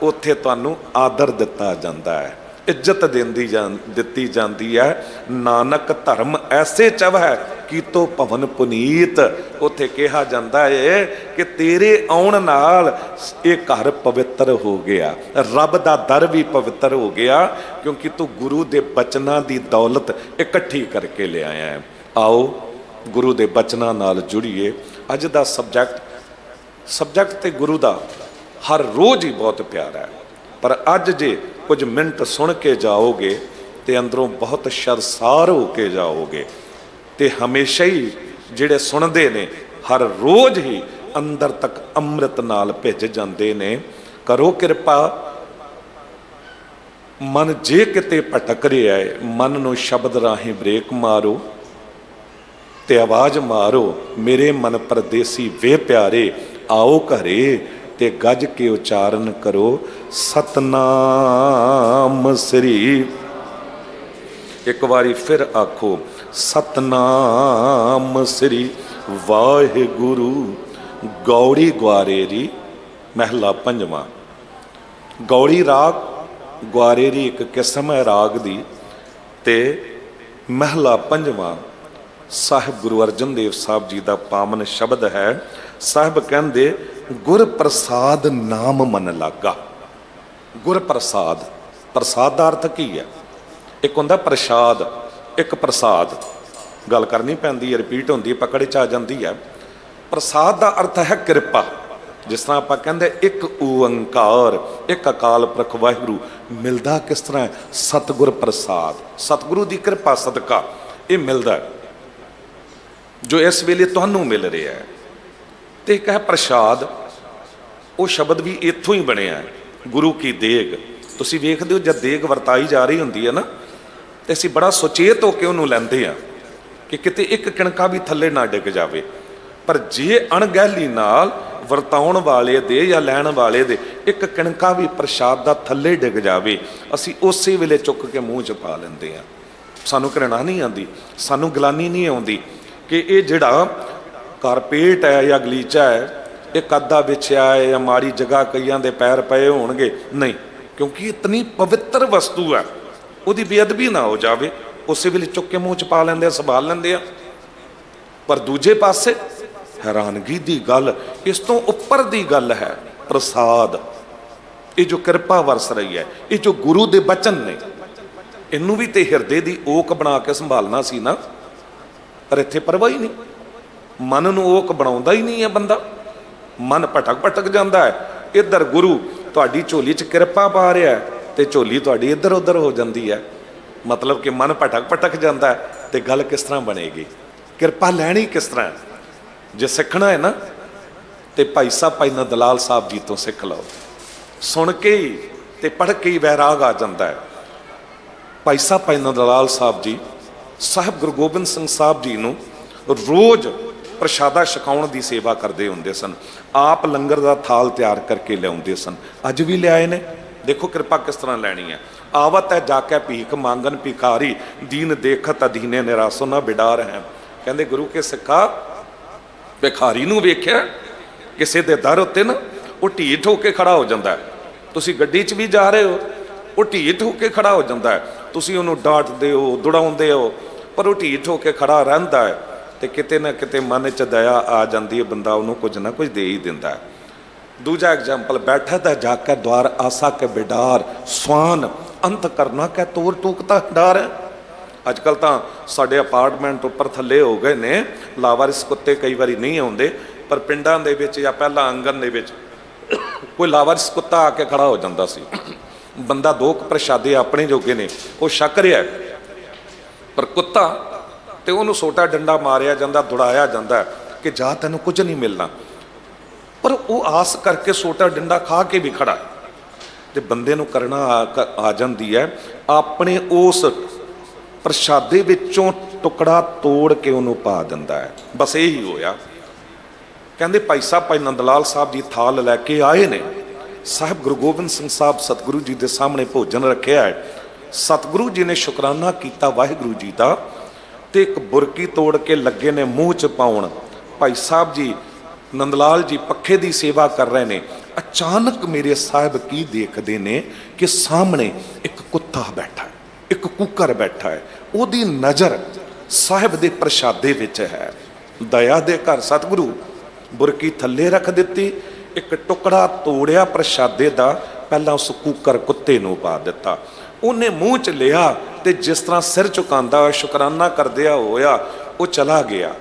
ਉੱਥੇ ਤੁਹਾਨੂੰ ਆਦਰ ਦਿੱਤਾ ਜਾਂਦਾ ਹੈ, ਇੱਜ਼ਤ ਦਿੱਤੀ ਜਾਂਦੀ ਹੈ। ਨਾਨਕ ਧਰਮ ਐਸੇ ਚਵੈ ਕੀਤੋ ਭਵਨ ਪੁਨੀਤ। ਉੱਥੇ ਕਿਹਾ ਜਾਂਦਾ ਹੈ ਕਿ ਤੇਰੇ ਆਉਣ ਨਾਲ ਇਹ ਘਰ ਪਵਿੱਤਰ ਹੋ ਗਿਆ, ਰੱਬ ਦਾ ਦਰ ਵੀ ਪਵਿੱਤਰ ਹੋ ਗਿਆ, ਕਿਉਂਕਿ ਤੂੰ ਗੁਰੂ ਦੇ ਬਚਨਾਂ ਦੀ ਦੌਲਤ ਇਕੱਠੀ ਕਰਕੇ ਲਿਆਇਆ ਹੈ। ਆਓ ਗੁਰੂ ਦੇ ਬਚਨਾਂ ਨਾਲ ਜੁੜੀਏ। ਅੱਜ ਦਾ ਸਬਜੈਕਟ ਤੇ ਗੁਰੂ ਦਾ ਹਰ ਰੋਜ਼ ਹੀ ਬਹੁਤ ਪਿਆਰਾ ਹੈ, ਪਰ ਅੱਜ ਜੇ ਕੁਝ ਮਿੰਟ ਸੁਣ ਕੇ ਜਾਓਗੇ ਤੇ ਅੰਦਰੋਂ ਬਹੁਤ ਸ਼ਰਸਾਰ ਹੋ ਕੇ ਜਾਓਗੇ। ਤੇ ਹਮੇਸ਼ਾ ਹੀ ਜਿਹੜੇ ਸੁਣਦੇ ਨੇ ਹਰ ਰੋਜ਼ ਹੀ ਅੰਦਰ ਤੱਕ ਅੰਮ੍ਰਿਤ ਨਾਲ ਭਿੱਜ ਜਾਂਦੇ ਨੇ। ਕਰੋ ਕਿਰਪਾ, ਮਨ ਜੇ ਕਿਤੇ ਭਟਕ ਰਿਹਾ ਹੈ, ਮਨ ਨੂੰ ਸ਼ਬਦ ਰਾਹੀਂ ਬ੍ਰੇਕ ਮਾਰੋ ਤੇ ਆਵਾਜ਼ ਮਾਰੋ, ਮੇਰੇ ਮਨ ਪਰਦੇਸੀ ਵੇ ਪਿਆਰੇ ਆਓ ਘਰੇ, ਤੇ ਗੱਜ ਕੇ ਉਚਾਰਨ ਕਰੋ ਸਤਨਾਮ ਸ੍ਰੀ। ਇੱਕ ਵਾਰੀ ਫਿਰ ਆਖੋ ਸਤਨਾਮ ਸ੍ਰੀ ਵਾਹਿਗੁਰੂ। ਗੌੜੀ ਗਵਾਰੇਰੀ ਮਹਿਲਾ ਪੰਜਵਾਂ। ਗੌੜੀ ਰਾਗ, ਗਵਾਰੇਰੀ ਇੱਕ ਕਿਸਮ ਹੈ ਰਾਗ ਦੀ, ਤੇ ਮਹਿਲਾ ਪੰਜਵਾਂ ਸਾਹਿਬ ਗੁਰੂ ਅਰਜਨ ਦੇਵ ਸਾਹਿਬ ਜੀ ਦਾ ਪਾਵਨ ਸ਼ਬਦ ਹੈ। ਸਾਹਿਬ ਕਹਿੰਦੇ ਗੁਰ ਪ੍ਰਸਾਦ ਨਾਮ ਮਨ ਲਾਗਾ। ਗੁਰ ਪ੍ਰਸਾਦ, ਪ੍ਰਸਾਦ ਦਾ ਅਰਥ ਕੀ ਹੈ? ਇੱਕ ਹੁੰਦਾ ਪ੍ਰਸ਼ਾਦ, ਇੱਕ ਪ੍ਰਸਾਦ। ਗੱਲ ਕਰਨੀ ਪੈਂਦੀ ਹੈ, ਰਿਪੀਟ ਹੁੰਦੀ ਹੈ, ਪਕੜ 'ਚ ਆ ਜਾਂਦੀ ਹੈ। ਪ੍ਰਸਾਦ ਦਾ ਅਰਥ ਹੈ ਕਿਰਪਾ। ਜਿਸ ਤਰ੍ਹਾਂ ਆਪਾਂ ਕਹਿੰਦੇ ਇੱਕ ਓੰਕਾਰ, ਇੱਕ ਅਕਾਲ ਪੁਰਖ ਵਾਹਿਗੁਰੂ, ਮਿਲਦਾ ਕਿਸ ਤਰ੍ਹਾਂ ਹੈ? ਸਤਿਗੁਰ ਪ੍ਰਸਾਦ, ਸਤਿਗੁਰੂ ਦੀ ਕਿਰਪਾ ਸਦਕਾ ਇਹ ਮਿਲਦਾ ਜੋ ਇਸ ਵੇਲੇ ਤੁਹਾਨੂੰ ਮਿਲ ਰਿਹਾ ਹੈ। ਤੇ ਇੱਕ ਹੈ ਪ੍ਰਸ਼ਾਦ, ਉਹ ਸ਼ਬਦ ਵੀ ਇੱਥੋਂ ਹੀ ਬਣਿਆ ਹੈ, ਗੁਰੂ ਕੀ ਦੇਗ। ਤੁਸੀਂ ਵੇਖਦੇ ਹੋ ਜਦ ਦੇਗ ਵਰਤਾਈ ਜਾ ਰਹੀ ਹੁੰਦੀ ਹੈ ਨਾ, ਤੇ ਅਸੀਂ ਬੜਾ ਸੁਚੇਤ ਹੋ ਕੇ ਉਹਨੂੰ ਲੈਂਦੇ ਹਾਂ ਕਿ ਕਿਤੇ ਇੱਕ ਕਿਣਕਾ ਵੀ ਥੱਲੇ ਨਾ ਡਿੱਗ ਜਾਵੇ। ਪਰ ਜੇ ਅਣਗਹਿਲੀ ਨਾਲ ਵਰਤਾਉਣ ਵਾਲੇ ਦੇ ਜਾਂ ਲੈਣ ਵਾਲੇ ਦੇ ਇੱਕ ਕਿਣਕਾ ਵੀ ਪ੍ਰਸ਼ਾਦ ਦਾ ਥੱਲੇ ਡਿੱਗ ਜਾਵੇ, ਅਸੀਂ ਉਸੇ ਵੇਲੇ ਚੁੱਕ ਕੇ ਮੂੰਹ 'ਚ ਪਾ ਲੈਂਦੇ ਹਾਂ। ਸਾਨੂੰ ਘਿਰਣਾ ਨਹੀਂ ਆਉਂਦੀ, ਸਾਨੂੰ ਗਲਾਨੀ ਨਹੀਂ ਆਉਂਦੀ ਕਿ ਇਹ ਜਿਹੜਾ ਕਾਰਪੇਟ ਹੈ ਜਾਂ ਗਲੀਚਾ ਹੈ, ਇਹ ਕੱਦਾ ਵਿਛਿਆ ਹੈ ਜਾਂ ਮਾੜੀ ਜਗ੍ਹਾ ਕਈਆਂ ਦੇ ਪੈਰ ਪਏ ਹੋਣਗੇ, ਨਹੀਂ, ਕਿਉਂਕਿ ਇਤਨੀ ਪਵਿੱਤਰ ਵਸਤੂ ਹੈ, ਉਹਦੀ ਬੇਅਦਬੀ ਨਾ ਹੋ ਜਾਵੇ, ਉਸੇ ਵੇਲੇ ਚੁੱਕ ਕੇ ਮੂੰਹ 'ਚ ਪਾ ਲੈਂਦੇ ਆ, ਸੰਭਾਲ ਲੈਂਦੇ ਆ। ਪਰ ਦੂਜੇ ਪਾਸੇ ਹੈਰਾਨਗੀ ਦੀ ਗੱਲ, ਇਸ ਤੋਂ ਉੱਪਰ ਦੀ ਗੱਲ ਹੈ ਪ੍ਰਸਾਦ। ਇਹ ਜੋ ਕਿਰਪਾ ਵਰਸ ਰਹੀ ਹੈ, ਇਹ ਜੋ ਗੁਰੂ ਦੇ ਬਚਨ ਨੇ, ਇਹਨੂੰ ਵੀ ਤੇ ਹਿਰਦੇ ਦੀ ਓਕ ਬਣਾ ਕੇ ਸੰਭਾਲਣਾ ਸੀ ਨਾ। ਪਰ ਇੱਥੇ ਪਰਵਾਹ ਹੀ ਨਹੀਂ, ਮਨ ਨੂੰ ਓਕ ਬਣਾਉਂਦਾ ਹੀ ਨਹੀਂ ਹੈ ਬੰਦਾ, ਮਨ ਭਟਕ ਜਾਂਦਾ ਹੈ। ਇੱਧਰ ਗੁਰੂ ਤੁਹਾਡੀ ਝੋਲੀ 'ਚ ਕਿਰਪਾ ਪਾ ਰਿਹਾ ਤੇ ਝੋਲੀ ਤੁਹਾਡੀ ਇੱਧਰ ਉੱਧਰ ਹੋ ਜਾਂਦੀ ਹੈ। ਮਤਲਬ ਕਿ ਮਨ ਭਟਕ ਜਾਂਦਾ ਹੈ, ਤੇ ਗੱਲ ਕਿਸ ਤਰ੍ਹਾਂ ਬਣੇਗੀ? ਕਿਰਪਾ ਲੈਣੀ ਕਿਸ ਤਰ੍ਹਾਂ? ਜੇ ਸਿੱਖਣਾ ਹੈ ਨਾ ਤੇ ਭਾਈ ਨੰਦ ਲਾਲ ਸਾਹਿਬ ਜੀ ਤੋਂ ਸਿੱਖ ਲਓ। ਸੁਣ ਕੇ ਹੀ ਤੇ ਪੜ੍ਹ ਕੇ ਹੀ ਵੈਰਾਗ ਆ ਜਾਂਦਾ ਹੈ। ਭਾਈ ਨੰਦ ਲਾਲ ਸਾਹਿਬ ਜੀ ਸਾਹਿਬ ਗੁਰੂ ਗੋਬਿੰਦ ਸਿੰਘ ਸਾਹਿਬ ਜੀ ਨੂੰ ਰੋਜ਼ ਪ੍ਰਸ਼ਾਦਾ ਛਕਾਉਣ ਦੀ ਸੇਵਾ ਕਰਦੇ ਹੁੰਦੇ ਸਨ। ਆਪ ਲੰਗਰ ਦਾ ਥਾਲ ਤਿਆਰ ਕਰਕੇ ਲਿਆਉਂਦੇ ਸਨ। ਅੱਜ ਵੀ ਲਿਆਏ ਨੇ। ਦੇਖੋ ਕਿਰਪਾ ਕਿਸ ਤਰ੍ਹਾਂ ਲੈਣੀ ਹੈ। ਆਵਤ ਹੈ ਜਾ ਕੇ ਭੀਖ ਮੰਗਨ ਭਿਖਾਰੀ, ਦੀਨ ਦੇਖਤ ਅਧੀਨੇ ਨਿਰਾਸੋ ਨਾ ਬਿਡਾਰ ਹੈ। ਕਹਿੰਦੇ ਗੁਰੂ ਕੇ ਸਿੱਖਾ, ਭਿਖਾਰੀ ਨੂੰ ਵੇਖਿਆ ਕਿਸੇ ਦੇ ਦਰ ਉੱਤੇ ਨਾ, ਉਹ ਢੀਠ ਹੋ ਕੇ ਖੜਾ ਹੋ ਜਾਂਦਾ ਹੈ। ਤੁਸੀਂ ਗੱਡੀ 'ਚ ਵੀ ਜਾ ਰਹੇ ਹੋ, ਉਹ ਢੀਠ ਹੋ ਕੇ ਖੜਾ ਹੋ ਜਾਂਦਾ ਹੈ। ਤੁਸੀਂ ਉਹਨੂੰ ਡਾਂਟਦੇ ਹੋ, ਦੁੜਾਉਂਦੇ ਹੋ, ਪਰ ਉਹ ਢੀਠ ਹੋ ਕੇ ਖੜਾ ਰਹਿੰਦਾ ਹੈ। ਤੇ ਕਿਤੇ ਨਾ ਕਿਤੇ ਮਨ 'ਚ ਦਇਆ ਆ ਜਾਂਦੀ ਹੈ, ਬੰਦਾ ਉਹਨੂੰ ਕੁਝ ਨਾ ਕੁਝ ਦੇ ਹੀ ਦਿੰਦਾ ਹੈ। ਦੂਜਾ ਐਗਜ਼ਾਮਪਲ, ਬੈਠਾ ਤਾਂ ਜਾ ਕੇ ਦੁਆਰ ਆਸਾ ਕੇ ਬਿਡਾਰ, ਸਵਾਨ ਅੰਤ ਕਰਨਾ ਕਹਿ ਤੋਰ ਟੂਕਤਾ ਡਾਰ ਹੈ। ਅੱਜ ਕੱਲ੍ਹ ਤਾਂ ਸਾਡੇ ਅਪਾਰਟਮੈਂਟ ਉੱਪਰ ਥੱਲੇ ਹੋ ਗਏ ਨੇ, ਲਾਵਾਰਿਸ ਕੁੱਤੇ ਕਈ ਵਾਰੀ ਨਹੀਂ ਆਉਂਦੇ, पर पिंडां दे विच या पहला आंगन दे विच कोई लावारिस कुत्ता आके खड़ा हो जाता सी। बंदा दो प्रशादे अपने जोगे ने वो छक रहा है, पर कुत्ता तो उन्होंने सोटा डंडा मारिया जाता, दौड़ाया जाता कि जा तेन कुछ नहीं मिलना, पर वो आस करके सोटा डंडा खा के भी खड़ा है। तो बंदे नूं करना आ जाती है, अपने उस प्रशादे विचों टुकड़ा तोड़ के उन्होंने पा दिंदा है। बस यही होया। कहते भाई साहब, भाई नंदलाल साहब जी थाल लैके आए ने, साहब गुरु गोबिंद सिंह साहब सतगुरु जी के सामने भोजन रखिया है। सतगुरु जी ने शुकराना किया वाहिगुरु जी का, तो एक बुरकी तोड़ के लगे ने मूँह च पाउण। भाई साहब जी नंदलाल जी पखे की सेवा कर रहे हैं, अचानक मेरे साहब की देखते ने कि सामने एक कुत्ता बैठा है, एक कुकर बैठा है, उहदी नज़र साहब दे प्रशादे विच है। दया दे घर सतगुरु बुरकी थले रख दिती, एक टुकड़ा तोड़िया प्रशादे का, पहला उस कुकर कुत्ते नूं पा दिता। उन्हें मूँह च लिया तो जिस तरह सिर झुकांदा होया शुकराना करदिया होया वो चला गया।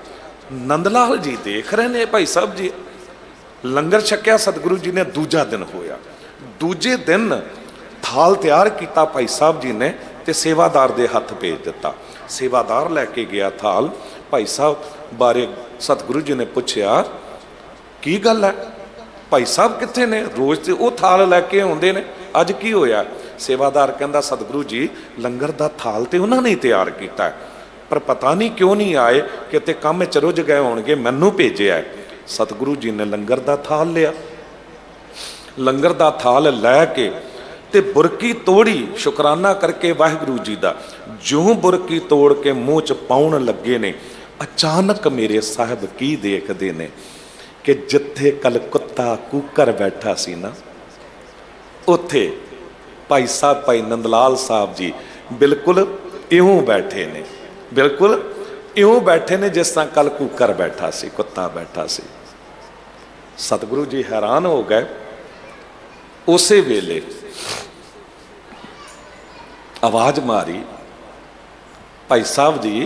नंदलाल जी देख रहे ने, भाई साहब जी लंगर छकिया सतगुरु जी ने, दूजा दिन होया। दूजे दिन थाल तैयार किया भाई साहब जी ने, तो सेवादार दे हथ भेज दिता। सेवादार लैके गया थाल। भाई साहब बारे सतगुरु जी ने पूछया की गल है, भाई साहब कित्थे ने, रोज़ तो वो थाल लैके आउंदे ने, अज की होया। सेवादार कहंदा सतगुरु जी लंगर दा थाल तो उन्होंने ही तैयार किया, पर पता नहीं क्यों नहीं आए, किते काम च रुझ गए होणगे, मैनू भेजिया है। सतगुरु जी ने लंगर दा थाल लिया। लंगर दा थाल लैके ते बुरकी तोड़ी, शुकराना करके वाहिगुरु जी का। ज्यों बुरकी तोड़ के मूँह च पाउण लगे ने, अचानक मेरे साहब की देखते ने कि जिथे कल कुत्ता कुकर बैठा सी ना, उथे भाई साहब भाई नंदलाल साहब जी बिल्कुल इउं बैठे ने, बिल्कुल इउं बैठे ने जिस तरह कल कुकर बैठा सी, कुत्ता बैठा सी। सतगुरु जी हैरान हो गए। उसे वेले आवाज मारी, भाई साहब जी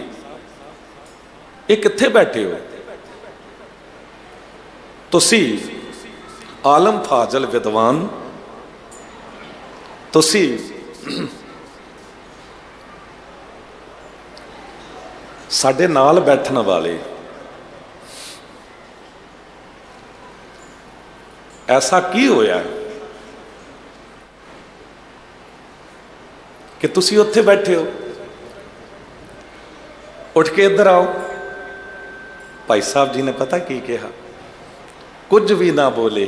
ये कित्थे बैठे हो? तुसी आलम फाजल विद्वान, तुसी साडे नाल बैठन वाले, ऐसा की होया कि तुसी उत्थे बैठे हो? उठ के इधर आओ। भाई साहब जी ने पता की कहा, कुछ भी ना बोले,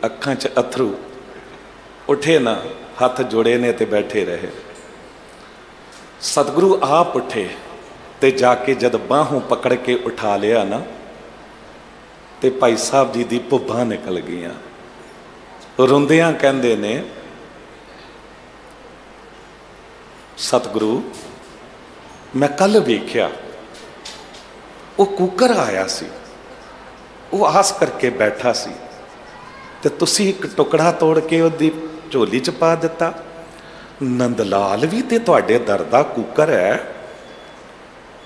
अखां च अथरू, उठे ना, हाथ जोड़े ने ते बैठे रहे। सतगुरु आप उठे ते जाके जद बाहों पकड़ के उठा लिया ना, ते भाई साहब जी दी भुब्बां निकल गईयां। रोंदियां कहंदे ने, सतगुरु मैं कल वेख्या वो कुकर आया सी, वो आस करके बैठा सी, ते तुसी एक टुकड़ा तोड़ के उहदी झोली च पा दिता। नंदलाल भी ते तुहाडे दर दा कुकर है,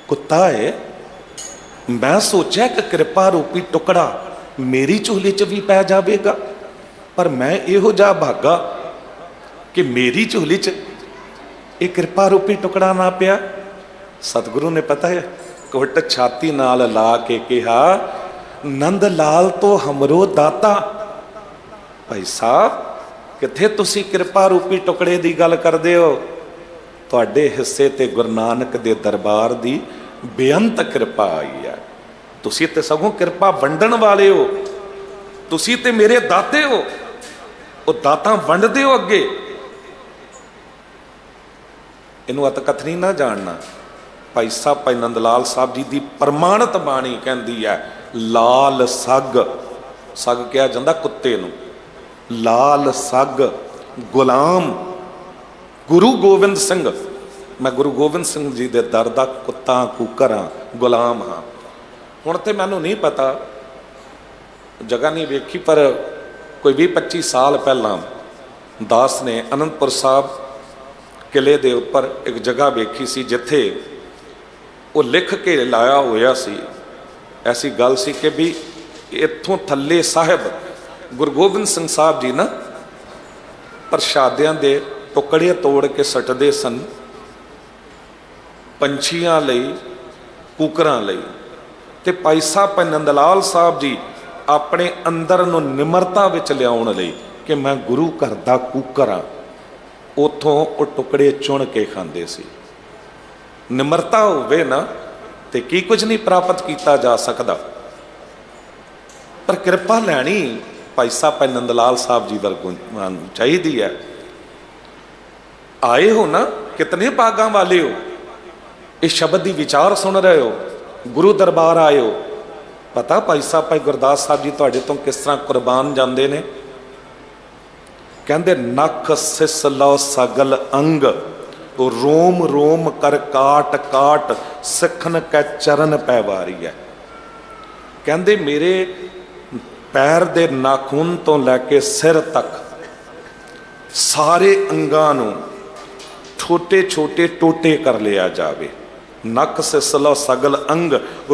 कुत्ता है। मैं सोचा कि कृपा रूपी टुकड़ा मेरी झोली च भी पै जाएगा, पर मैं इहो जा भागा कि मेरी झोली च एक कृपा रूपी टुकड़ा ना पिया। सतगुरु ने पता है घुट छाती नाल ला के कहा, नंद लाल तो हमरो दाता। भाई साहब किथे तुसी कृपा रूपी टुकड़े की गल करदे हो? तुहाडे हिस्से ते गुरु नानक दे दरबार दी बेअंत कृपा आई है। तुसी ते सगों कृपा वंडण वाले हो, तुसी ते मेरे दाते हो, वो दाता वंडदे हो अगे। इनू अतकथनी ना जानना। भाई साहब भाई नंदलाल साहब जी की प्रमाणित बाणी कहती है, लाल सग, सग कहा जाता कुत्ते नू, लाल सग गुलाम गुरु गोबिंद सिंह। मैं गुरु गोबिंद सिंह जी के दर दा कुत्ता कुकर हाँ, गुलाम हाँ। हुण तो मैनू नहीं पता, जगह नहीं वेखी, पर कोई 20-25 साल पहला दास ने अनंदपुर साहब किले दे उपर एक जगह वेखी सी, जिथे वो लिख के लाया होया सी, ऐसी गल सी कि भी इत्थों थल्ले साहिब गुरु गोबिंद सिंह साहब जी ना प्रशादियां दे टुकड़े तोड़ के सटदे सन पंछियां लई, कूकरां लई। ते भाई साहब भाई नंद लाल साहब जी अपने अंदर नूं निमरता विच लियाउण लई कि मैं गुरु घर दा कूकर हाँ, उथों वो टुकड़े चुन के खांदे सी। निमरता होवे ना ते की कुछ नहीं प्राप्त किया जा सकता, पर कृपा लैनी भाई साहब भाई नंद लाल साहब जी वर्गों चाहिए है। आए हो ना, कितने भागां वाले हो, इस शब्द की विचार सुन रहे हो, गुरु दरबार आए हो। पता भाई साहब भाई गुरदास साहब जी तुहाडे तो किस तरह कुर्बान जाते ने। कहते नख सिस लो सगल अंग, रोम रोम कर काट काट सिखन कै चरण पैवारी है। कहते मेरे पैर दे नाखून तो लैके सिर तक सारे अंगां नूं छोटे छोटे टोटे कर लिया जावे। नक सिसलो सगल अंग,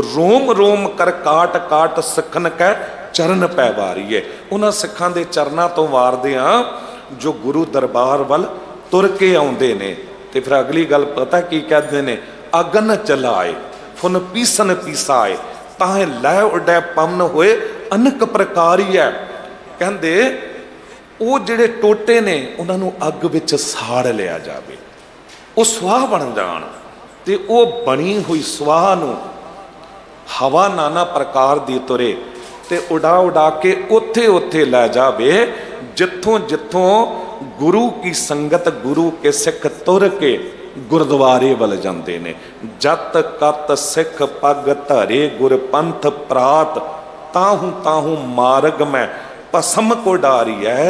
रोम रोम कर काट काट सिखन कै चरण पैवारी है। उन्हां सिखां दे चरनां तो वारदे हां जो गुरु दरबार वल तुर के आउंदे ने। ते फिर अगली गल पता की कहते ने, अगन चलाए फुन पीसन पीसाए, ताहे लै उडै पवन होए अनक प्रकारी है। कहते वो जिहड़े टोटे ने उन्होंने अग विच साड़ लिया जाए, वो सुआह बन जाण, ते वो बनी हुई सुआह नूं हवा नाना प्रकार दी तुरे ते उड़ा उड़ा के उथे उथे लै जावे जिथों जिथों गुरु की संगत गुरु के सिख तुर के गुरुद्वारे वल जाते ने। जत कत सिख पग धरे गुर पंथ प्रात, ताहू ताहू मार्ग में पसम को डारी है।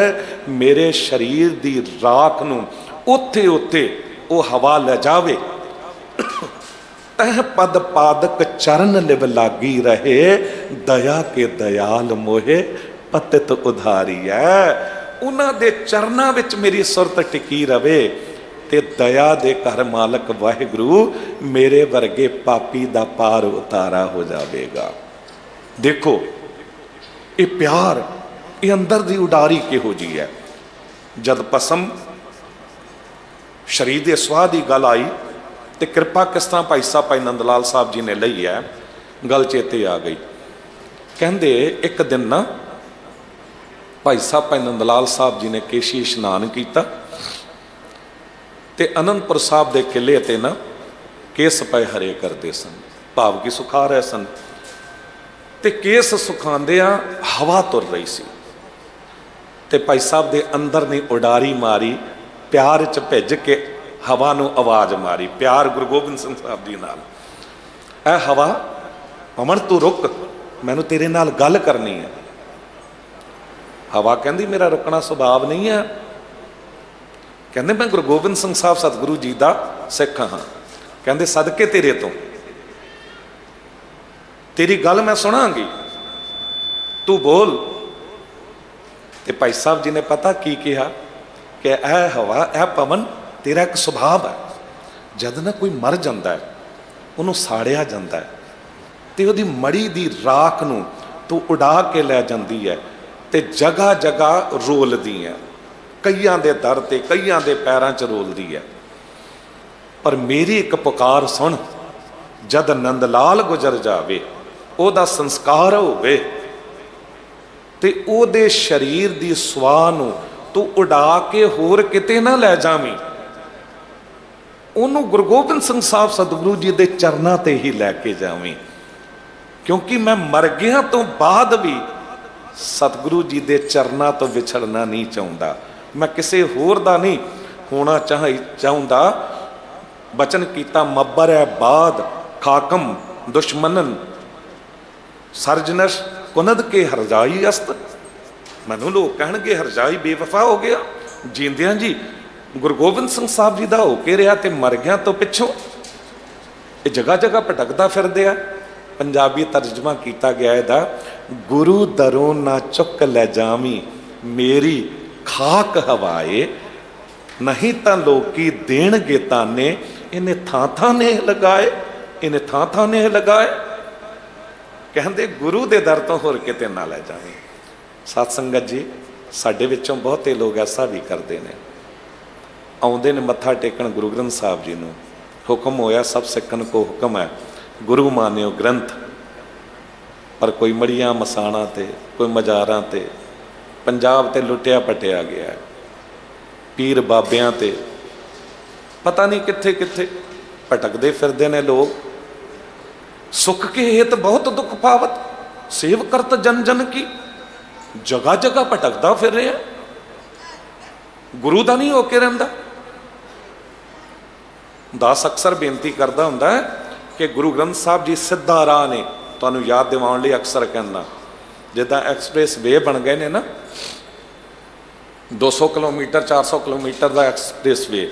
मेरे शरीर दी राख नूं उथे उथे वो हवा ले जावे। तह पद पादक चरण लिव लागी रहे, दया के दयाल मोहे पतित उधारी है। उन्हां दे चरनां विच मेरी सुरत टिकी रवे ते दया दे घर मालक वाहिगुरु मेरे वर्गे पापी दा पार उतारा हो जाएगा। देखो ये प्यार, ये अंदर दी उडारी किहो जी है। जद पसम शरीर दे सुआह दी गल आई तो कृपा किस तरह भाई साहब भाई नंद लाल साहब जी ने लई है, गल चेते आ गई। कहते एक दिन ना भाई साहब भाई नंद लाल साहब जी ने केशी इशनान किया ते आनंदपुर साहब के किले ते ना केस पए हरे करते सन, भाव की सुखा रहे सन। ते केस सुखांदिया हवा तुर रही सी ते भाई साहब दे अंदर ने उडारी मारी, प्यार च भिज के हवा नूं आवाज़ मारी, प्यार गुरु गोबिंद सिंह साहब जी नाल। ऐ हवा पवन तू रुक, मैनू तेरे नाल गल करनी है। हवा कहती मेरा रुकना सुभाव नहीं है। कहते मैं गुरु गोबिंद सिंह साहब सतगुरु जी का सिख हाँ। कहते सदके तेरे तो तेरी गल मैं सुनांगी, तू बोल। ते भाई साहब जी ने पता की कहा कि ऐ हवा ऐ पवन तेरा एक सुभाव है, जद ना कोई मर जाता है उन्होंने साड़िया जाता है तो वही मड़ी की राख नूं तू उड़ा के लै जाती है ते जगह जगह रोलदी है, कईयां दे दर ते कईयां दे पैरां च रोलदी है। पर मेरी एक पुकार सुन, जद नंद लाल गुजर जावे ओदा संस्कार होवे ते ओदे शरीर दी सुआह नूं तू उड़ा के होर किते ना लै जावीं, उन्होंने गुरु गोबिंद सिंह साहब सतगुरु जी के चरणों ते ही लैके जावीं। क्योंकि मैं मर गया तो बाद भी सतगुरु जी के चरणों तो विछड़ना नहीं चाहता, मैं किसी होर दा नहीं होना चाहता। बचन कीता मब्बर है बाद खाकम दुश्मनन सरजनश कुनद के हरजाई अस्त। मैनू लोग कहणगे हरजाई बेवफा हो गया, जींदियां जी गुरु गोबिंद सिंह साहब जी का हो के रहा तो मर गया तो पिछों ये जगह जगह भटकदा फिरदे आ। पंजाबी तर्जमा किया गया इहदा, गुरु दरों ना चुक लै जावी मेरी खाक हवाए, नहीं तो लोकी देणगे ताने इन्हें थां थां ने लगाए, इन्हें थां थां ने लगाए। ਕਹਿੰਦੇ ਗੁਰੂ ਦੇ ਦਰ ਤੋਂ ਹੋਰ ਕਿਤੇ ਨਾ ਲੈ ਜਾਵੇਂ। ਸਤ ਸੰਗਤ ਜੀ, ਸਾਡੇ ਵਿੱਚੋਂ ਬਹੁਤੇ ਲੋਕ ਐਸਾ ਵੀ ਕਰਦੇ ਨੇ, ਆਉਂਦੇ ਨੇ ਮੱਥਾ ਟੇਕਣ ਗੁਰੂ ਗ੍ਰੰਥ ਸਾਹਿਬ ਜੀ ਨੂੰ। ਹੁਕਮ ਹੋਇਆ ਸਭ ਸਿੱਖਣ ਕੋ ਹੁਕਮ ਹੈ, ਗੁਰੂ ਮਾਨਿਓ ਗ੍ਰੰਥ। ਪਰ ਕੋਈ ਮੜੀਆਂ ਮਸਾਣਾ ਤੇ, ਕੋਈ ਮਜ਼ਾਰਾਂ ਤੇ, ਪੰਜਾਬ ਤੇ ਲੁੱਟਿਆ ਪਟਿਆ ਗਿਆ, ਪੀਰ ਬਾਬਿਆਂ ਤੇ ਪਤਾ ਨਹੀਂ ਕਿੱਥੇ ਕਿੱਥੇ ਭਟਕਦੇ ਫਿਰਦੇ ਨੇ ਲੋਕ। ਸੁਖ ਕੇ ਹੇਤ ਬਹੁਤ ਦੁੱਖ ਪਾਵਤ, ਸੇਵ ਕਰਤ ਜਨ ਜਨ ਕੀ। ਜਗ੍ਹਾ ਜਗ੍ਹਾ ਭਟਕਦਾ ਫਿਰ ਰਿਹਾ, ਗੁਰੂ ਦਾ ਨਹੀਂ ਹੋ ਕੇ ਰਹਿੰਦਾ। ਦਾਸ ਅਕਸਰ ਬੇਨਤੀ ਕਰਦਾ ਹੁੰਦਾ ਹੈ ਕਿ ਗੁਰੂ ਗ੍ਰੰਥ ਸਾਹਿਬ ਜੀ ਸਿੱਧਾ ਰਾਹ ਨੇ। ਤੁਹਾਨੂੰ ਯਾਦ ਦਿਵਾਉਣ ਲਈ ਅਕਸਰ ਕਹਿੰਦਾ, ਜਿੱਦਾਂ ਐਕਸਪ੍ਰੈਸ ਵੇ ਬਣ ਗਏ ਨੇ ਨਾ, 200 ਕਿਲੋਮੀਟਰ 400 ਕਿਲੋਮੀਟਰ ਦਾ ਐਕਸਪ੍ਰੈਸ ਵੇ,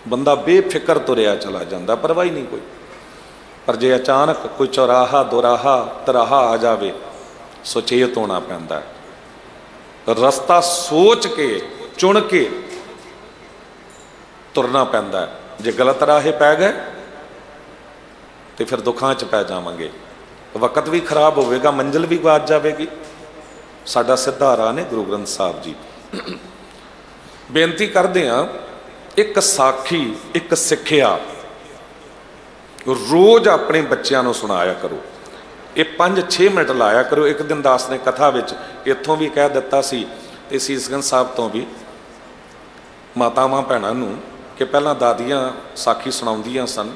ਬੰਦਾ ਬੇਫਿਕਰ ਤੁਰਿਆ ਚਲਾ ਜਾਂਦਾ, ਪਰਵਾਹੀ ਨਹੀਂ ਕੋਈ। ਪਰ ਜੇ ਅਚਾਨਕ ਕੋਈ ਚੌਰਾਹਾ ਦੁਰਾਹਾ ਤਰਾਹਾ ਆ ਜਾਵੇ, ਸੁਚੇਤ ਹੋਣਾ ਪੈਂਦਾ, ਰਸਤਾ ਸੋਚ ਕੇ ਚੁਣ ਕੇ ਤੁਰਨਾ ਪੈਂਦਾ। ਜੇ ਗਲਤ ਰਾਹੇ ਪੈ ਗਏ ਤੇ ਫਿਰ ਦੁੱਖਾਂ 'ਚ ਪੈ ਜਾਵਾਂਗੇ, ਵਕਤ ਵੀ ਖਰਾਬ ਹੋਵੇਗਾ, ਮੰਜ਼ਿਲ ਵੀ ਗਵਾਚ ਜਾਵੇਗੀ। ਸਾਡਾ ਸਿੱਧਾ ਰਾਹ ਨੇ ਗੁਰੂ ਗ੍ਰੰਥ ਸਾਹਿਬ ਜੀ। ਬੇਨਤੀ ਕਰਦੇ ਹਾਂ, ਇੱਕ ਸਾਖੀ, ਇੱਕ ਸਿੱਖਿਆ ਰੋਜ਼ ਆਪਣੇ ਬੱਚਿਆਂ ਨੂੰ ਸੁਣਾਇਆ ਕਰੋ। ਇਹ 5-6 ਮਿੰਟ ਲਾਇਆ ਕਰੋ। ਇੱਕ ਦਿਨ ਦਾਸ ਨੇ ਕਥਾ ਵਿੱਚ ਇੱਥੋਂ ਵੀ ਕਹਿ ਦਿੱਤਾ ਸੀ ਤੇ ਸੀਸਗੰਜ ਸਾਹਿਬ ਤੋਂ ਵੀ ਮਾਤਾਵਾਂ ਭੈਣਾਂ ਨੂੰ ਕਿ ਪਹਿਲਾਂ ਦਾਦੀਆਂ ਸਾਖੀ ਸੁਣਾਉਂਦੀਆਂ ਸਨ,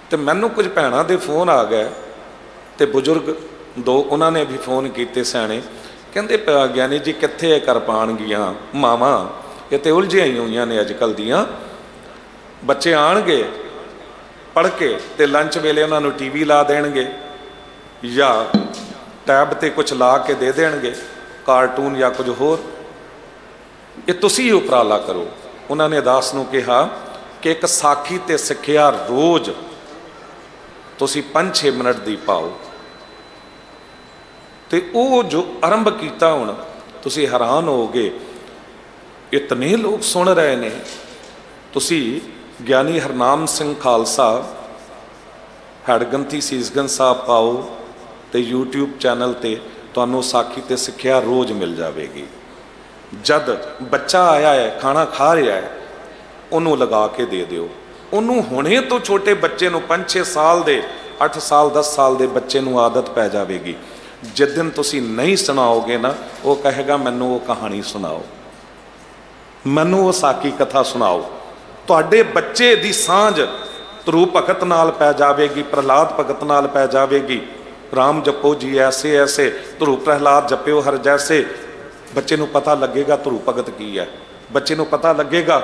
ਤੇ ਮੈਨੂੰ ਕੁਝ ਭੈਣਾਂ ਦੇ ਫੋਨ ਆ ਗਏ ਤੇ ਬਜ਼ੁਰਗ ਦੋ ਉਹਨਾਂ ਨੇ ਵੀ ਫੋਨ ਕੀਤੇ ਸਿਆਣੇ, ਕਹਿੰਦੇ ਗਿਆਨੀ ਜੀ ਕਿੱਥੇ ਕਰ ਪਾਉਣਗੀਆਂ ਮਾਵਾਂ, ਇਹ ਤੇ ਉਲਝੀਆਂ ਹੀ ਹੋਈਆਂ ਨੇ ਅੱਜ ਕੱਲ੍ਹ ਦੀਆਂ। ਬੱਚੇ ਆਣਗੇ ਪੜ੍ਹ ਕੇ ਤੇ ਲੰਚ ਵੇਲੇ ਉਹਨਾਂ ਨੂੰ ਟੀਵੀ ਲਾ ਦੇਣਗੇ ਜਾਂ ਟੈਬ ਤੇ ਕੁਝ ਲਾ ਕੇ ਦੇ ਦੇਣਗੇ, ਕਾਰਟੂਨ ਜਾਂ ਕੁਝ ਹੋਰ। ਇਹ ਤੁਸੀਂ ਉਪਰਾਲਾ ਕਰੋ। ਉਹਨਾਂ ਨੇ ਦਾਸ ਨੂੰ ਕਿਹਾ ਕਿ ਇੱਕ ਸਾਖੀ ਤੇ ਸਿੱਖਿਆ ਰੋਜ਼ ਤੁਸੀਂ 5-6 ਮਿੰਟ ਦੀ ਪਾਓ। ਤੇ ਉਹ ਜੋ ਆਰੰਭ ਕੀਤਾ, ਹੁਣ ਤੁਸੀਂ ਹੈਰਾਨ ਹੋਵੋਗੇ, ਇਤਨੇ ਲੋਕ ਸੁਣ ਰਹੇ ਨੇ। ਤੁਸੀਂ ਗਿਆਨੀ ਹਰਨਾਮ ਸਿੰਘ ਖਾਲਸਾ ਹੈਡਗੰਤੀ ਸੀਸਗੰਜ ਸਾਹਿਬ ਪਾਓ ਤੇ YouTube ਚੈਨਲ ਤੇ ਤੁਹਾਨੂੰ ਸਾਖੀ ਤੇ ਸਿੱਖਿਆ ਰੋਜ਼ ਮਿਲ ਜਾਵੇਗੀ। ਜਦ ਬੱਚਾ ਆਇਆ ਹੈ, ਖਾਣਾ ਖਾ ਰਿਹਾ ਹੈ, ਉਹਨੂੰ ਲਗਾ ਕੇ ਦੇ ਦਿਓ। ਉਹਨੂੰ ਹੁਣੇ ਤੋਂ ਛੋਟੇ ਬੱਚੇ ਨੂੰ 5-6 ਸਾਲ ਦੇ, 8 ਸਾਲ 10 ਸਾਲ ਦੇ ਬੱਚੇ ਨੂੰ ਆਦਤ ਪੈ ਜਾਵੇਗੀ। ਜਿਸ ਦਿਨ ਤੁਸੀਂ ਨਹੀਂ ਸੁਣਾਓਗੇ ਨਾ, ਉਹ ਕਹੇਗਾ ਮੈਨੂੰ ਉਹ ਕਹਾਣੀ ਸੁਣਾਓ, ਮੈਨੂੰ ਉਹ ਸਾਖੀ ਕਥਾ ਸੁਣਾਓ। ਤੁਹਾਡੇ ਬੱਚੇ ਦੀ ਸਾਂਝ ਧਰੂ ਭਗਤ ਨਾਲ ਪੈ ਜਾਵੇਗੀ, ਪ੍ਰਹਲਾਦ ਭਗਤ ਨਾਲ ਪੈ ਜਾਵੇਗੀ। ਰਾਮ ਜਪੋ ਜੀ ਐਸੇ ਐਸੇ, ਧਰੂ ਪ੍ਰਹਲਾਦ ਜਪਿਓ ਹਰ ਜੈਸੇ। ਬੱਚੇ ਨੂੰ ਪਤਾ ਲੱਗੇਗਾ ਧਰੂ ਭਗਤ ਕੀ ਹੈ, ਬੱਚੇ ਨੂੰ ਪਤਾ ਲੱਗੇਗਾ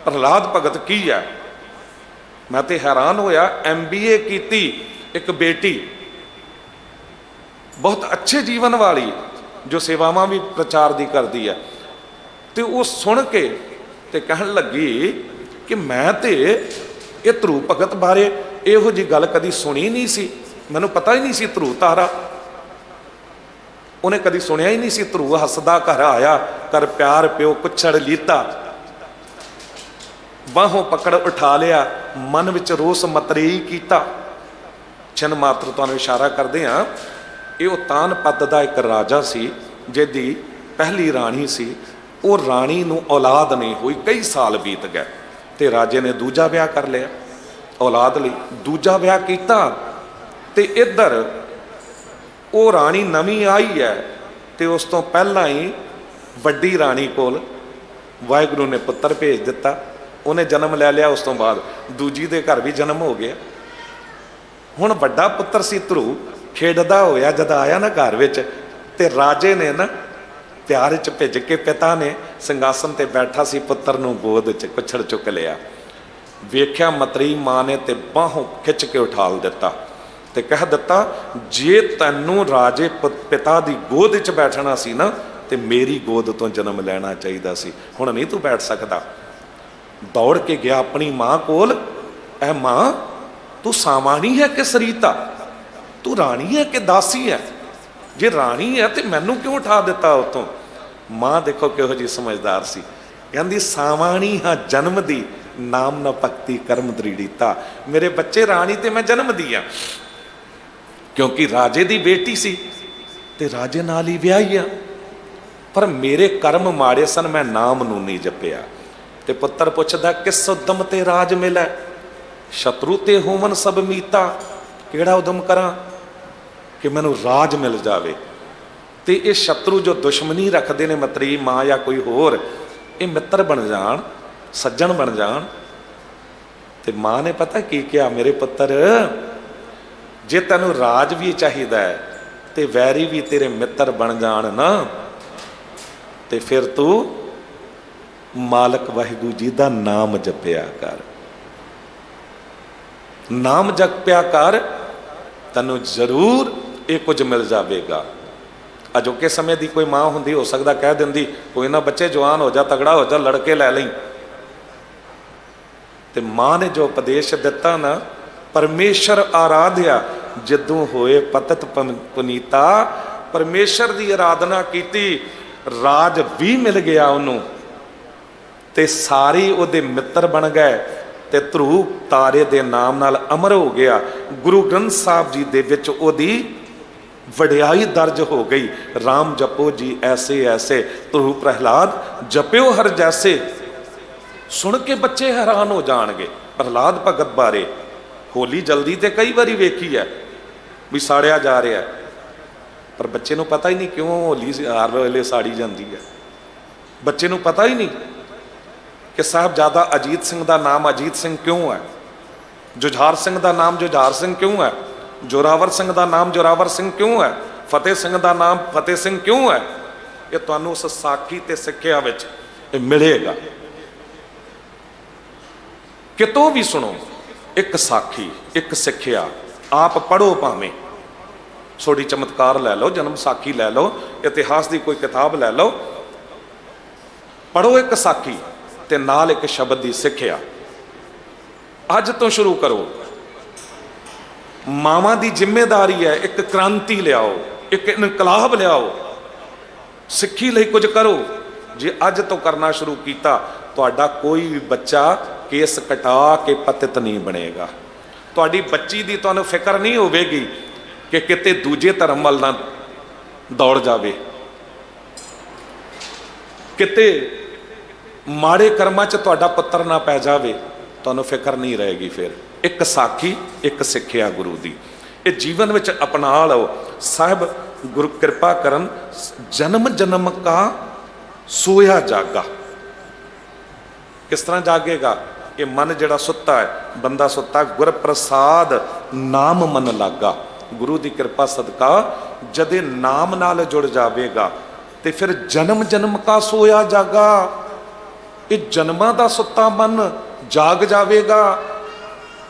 ਪ੍ਰਹਲਾਦ ਭਗਤ ਕੀ ਹੈ। ਮੈਂ ਤੇ ਹੈਰਾਨ ਹੋਇਆ, MBA ਕੀਤੀ ਇੱਕ ਬੇਟੀ, ਬਹੁਤ ਅੱਛੇ ਜੀਵਨ ਵਾਲੀ, ਜੋ ਸੇਵਾਵਾਂ ਵੀ ਪ੍ਰਚਾਰ ਦੀ ਕਰਦੀ ਹੈ, ਤੇ ਉਹ ਸੁਣ ਕੇ ਤੇ ਕਹਿਣ ਲੱਗੀ ਕਿ ਮੈਂ ਤੇ ਇਹ ਧਰੂ ਭਗਤ ਬਾਰੇ ਇਹੋ ਜਿਹੀ ਗੱਲ ਕਦੀ ਸੁਣੀ ਨਹੀਂ ਸੀ, ਮੈਨੂੰ ਪਤਾ ਹੀ ਨਹੀਂ ਸੀ ਧਰੂ ਤਾਰਾ। ਉਹਨੇ ਕਦੀ ਸੁਣਿਆ ਹੀ ਨਹੀਂ ਸੀ ਧਰੂ ਹੱਸਦਾ ਘਰ ਆਇਆ, ਕਰ ਪਿਆਰ ਪਿਓ ਕੁਛੜ ਲੀਤਾ, ਬਾਹੋਂ ਪਕੜ ਉਠਾ ਲਿਆ, ਮਨ ਵਿੱਚ ਰੋਸ ਮਤਰੇਈ ਕੀਤਾ। ਛਿਨ ਮਾਤਰ ਤੁਹਾਨੂੰ ਇਸ਼ਾਰਾ ਕਰਦੇ ਹਾਂ, ਇਹ ਉਤਾਨ ਪੱਦ ਦਾ ਇੱਕ ਰਾਜਾ ਸੀ, ਜਿਹਦੀ ਪਹਿਲੀ ਰਾਣੀ ਸੀ। ਉਹ ਰਾਣੀ ਨੂੰ ਔਲਾਦ ਨਹੀਂ ਹੋਈ, ਕਈ ਸਾਲ ਬੀਤ ਗਏ, ਤੇ ਰਾਜੇ ਨੇ ਦੂਜਾ ਵਿਆਹ ਕਰ ਲਿਆ ਔਲਾਦ ਲਈ। ਦੂਜਾ ਵਿਆਹ ਕੀਤਾ ਤੇ ਇੱਧਰ ਉਹ ਰਾਣੀ ਨਵੀਂ ਆਈ ਹੈ, ਤੇ ਉਸ ਤੋਂ ਪਹਿਲਾਂ ਹੀ ਵੱਡੀ ਰਾਣੀ ਕੋਲ ਵਾਹਿਗੁਰੂ ਨੇ ਪੁੱਤਰ ਭੇਜ ਦਿੱਤਾ। ਉਹਨੇ ਜਨਮ ਲੈ ਲਿਆ, ਉਸ ਤੋਂ ਬਾਅਦ ਦੂਜੀ ਦੇ ਘਰ ਵੀ ਜਨਮ ਹੋ ਗਿਆ। ਹੁਣ ਵੱਡਾ ਪੁੱਤਰ ਸੀ ਧਰੂ, ਖੇਡਦਾ ਹੋਇਆ ਜਦ ਆਇਆ ਨਾ ਘਰ ਵਿੱਚ, ਤੇ ਰਾਜੇ ਨੇ ਨਾ ਪਿਆਰ 'ਚ ਭਿੱਜ ਕੇ, ਪਿਤਾ ਨੇ ਸਿੰਘਾਸਨ ਤੇ ਬੈਠਾ ਸੀ, ਪੁੱਤਰ ਨੂੰ ਗੋਦ 'ਚ ਕੁਛੜ ਚੁੱਕ ਲਿਆ। ਵੇਖਿਆ ਮਤਰੀ ਮਾਂ ਨੇ ਤੇ ਬਾਹੋਂ ਖਿੱਚ ਕੇ ਉਠਾਲ ਦਿੱਤਾ ਤੇ ਕਹਿ ਦਿੱਤਾ, ਜੇ ਤੈਨੂੰ ਰਾਜੇ ਪਿਤਾ ਦੀ ਗੋਦ 'ਚ ਬੈਠਣਾ ਸੀ ਨਾ, ਤੇ ਮੇਰੀ ਗੋਦ ਤੋਂ ਜਨਮ ਲੈਣਾ ਚਾਹੀਦਾ ਸੀ, ਹੁਣ ਨਹੀਂ ਤੂੰ ਬੈਠ ਸਕਦਾ। ਦੌੜ ਕੇ ਗਿਆ ਆਪਣੀ ਮਾਂ ਕੋਲ, ਐ ਮਾਂ ਤੂੰ ਸਾਵਾਣੀ ਹੈ ਕਿ ਸਰੀਤਾ, ਤੂੰ ਰਾਣੀ ਹੈ ਕਿ ਦਾਸੀ ਹੈ? ਜੇ ਰਾਣੀ ਹੈ ਤੇ ਮੈਨੂੰ ਕਿਉਂ ਉਠਾ ਦਿੱਤਾ ਉਤੋਂ? ਮਾਂ ਦੇਖੋ ਕਿਹੋ ਜਿਹੀ ਸਮਝਦਾਰ ਸੀ, ਕਹਿੰਦੀ ਸਾਵਾਣੀ ਹਾਂ ਜਨਮ ਦੀ, ਨਾਮ ਨਾ ਭਗਤੀ ਕਰਮ ਦ੍ਰਿੜੀਤਾ। ਮੇਰੇ ਬੱਚੇ ਰਾਣੀ ਤੇ ਮੈਂ ਜਨਮ ਦੀ ਆ, क्योंकि राजे दी बेटी सी ते राजे नाल ही विआही आ, पर मेरे कर्म माड़े सन, मैं नाम नूं नहीं जपिया। ते पुत्तर पुछदा किस उदम ते राज मिलै, शत्रु ते होवन सब मीता, किहड़ा उदम करा कि मैनूं राज मिल जावे। ते ये शत्रु जो दुश्मनी रखते ने, मतरी माँ या कोई होर, ये मित्र बन जान, सज्जन बन जान। ते माँ ने पता की किया, मेरे पुत्तर जे तैनूं राज भी चाहिदा है ते वैरी भी तेरे मित्र बन जान ना, ते फिर तू मालक वाहिगुरू जी दा नाम जपिया कर, नाम जपिया कर, तैनूं जरूर ये कुछ मिल जाएगा। अजोके समय की कोई माँ होंदी, हो सकता कह दिंदी कोई ना बच्चे जवान हो जा, तगड़ा हो जा, लड़के लै लई। ते माँ ने जो उपदेश दिता ना, परमेश्वर आराध्या जदों होए पतित पुनीता, परमेश्वर की आराधना की, राज भी मिल गया उन्हों, ते सारे उहदे मित्र बन गए, ते ध्रुव तारे दे नाम नाल अमर हो गया। गुरु ग्रंथ साहब जी दे विच उहदी वडियाई दर्ज हो गई। राम जपो जी ऐसे ऐसे, ध्रुव प्रहलाद जपियो हर जैसे। सुन के बच्चे हैरान हो जाएंगे प्रहलाद भगत बारे। होली जल्दी तो कई बारी वेखी है भी साड़िया जा रहा है, पर बच्चे को पता ही नहीं क्यों होली हर वेले साड़ी जाती है। बच्चे को पता ही नहीं कि साहबजादा अजीत सिंह का नाम अजीत सिंह क्यों है, जुझार सिंह का नाम जुझार सिंह क्यों है, जोरावर सिंह का नाम जोरावर सिंह क्यों है, फतेह सिंह का नाम फतेह सिंह क्यों है। ये तुहानू उस साखी ते सिक्ख्या विच मिलेगा। कितों भी सुनो एक साखी, एक सिक्ख्या, आप पढ़ो भावें सोड़ी चमत्कार लै लो, जन्म साखी लै लो, इतिहास की कोई किताब लै लो, पढ़ो एक साखी ते नाल एक शब्द की सिक्ख्या। अज तो शुरू करो। मावां की जिम्मेदारी है, एक क्रांति लियाओ, एक इनकलाब लियाओ, सिक्खी लई कुछ करो। जे अज तो करना शुरू किया, तुहाडा कोई भी बच्चा केस कटा के पतित नहीं बनेगा। तुहाडी बच्ची दी तुहानू फिक्र नहीं होवेगी कि किते दूजे धर्म वाल ना दौड़ जावे, किते माड़े कर्मां च तुहाडा पुत्र ना पै जावे, तुहानू फिक्र नहीं रहेगी। फिर एक साखी, एक सिक्ख्या गुरु दी, ये जीवन विच अपना लो। साहब गुरु कृपा करन, जन्म जन्म का सोया जागा। किस तरह जागेगा? ये मन जड़ा सुता है, बंदा सुता, गुर प्रसाद नाम मन लागा। गुरु की कृपा सदका जदे नाम नाल जुड़ जाएगा तो फिर जन्म जन्म का सोया जागा। ये जन्मां दा सुता मन जाग जाएगा।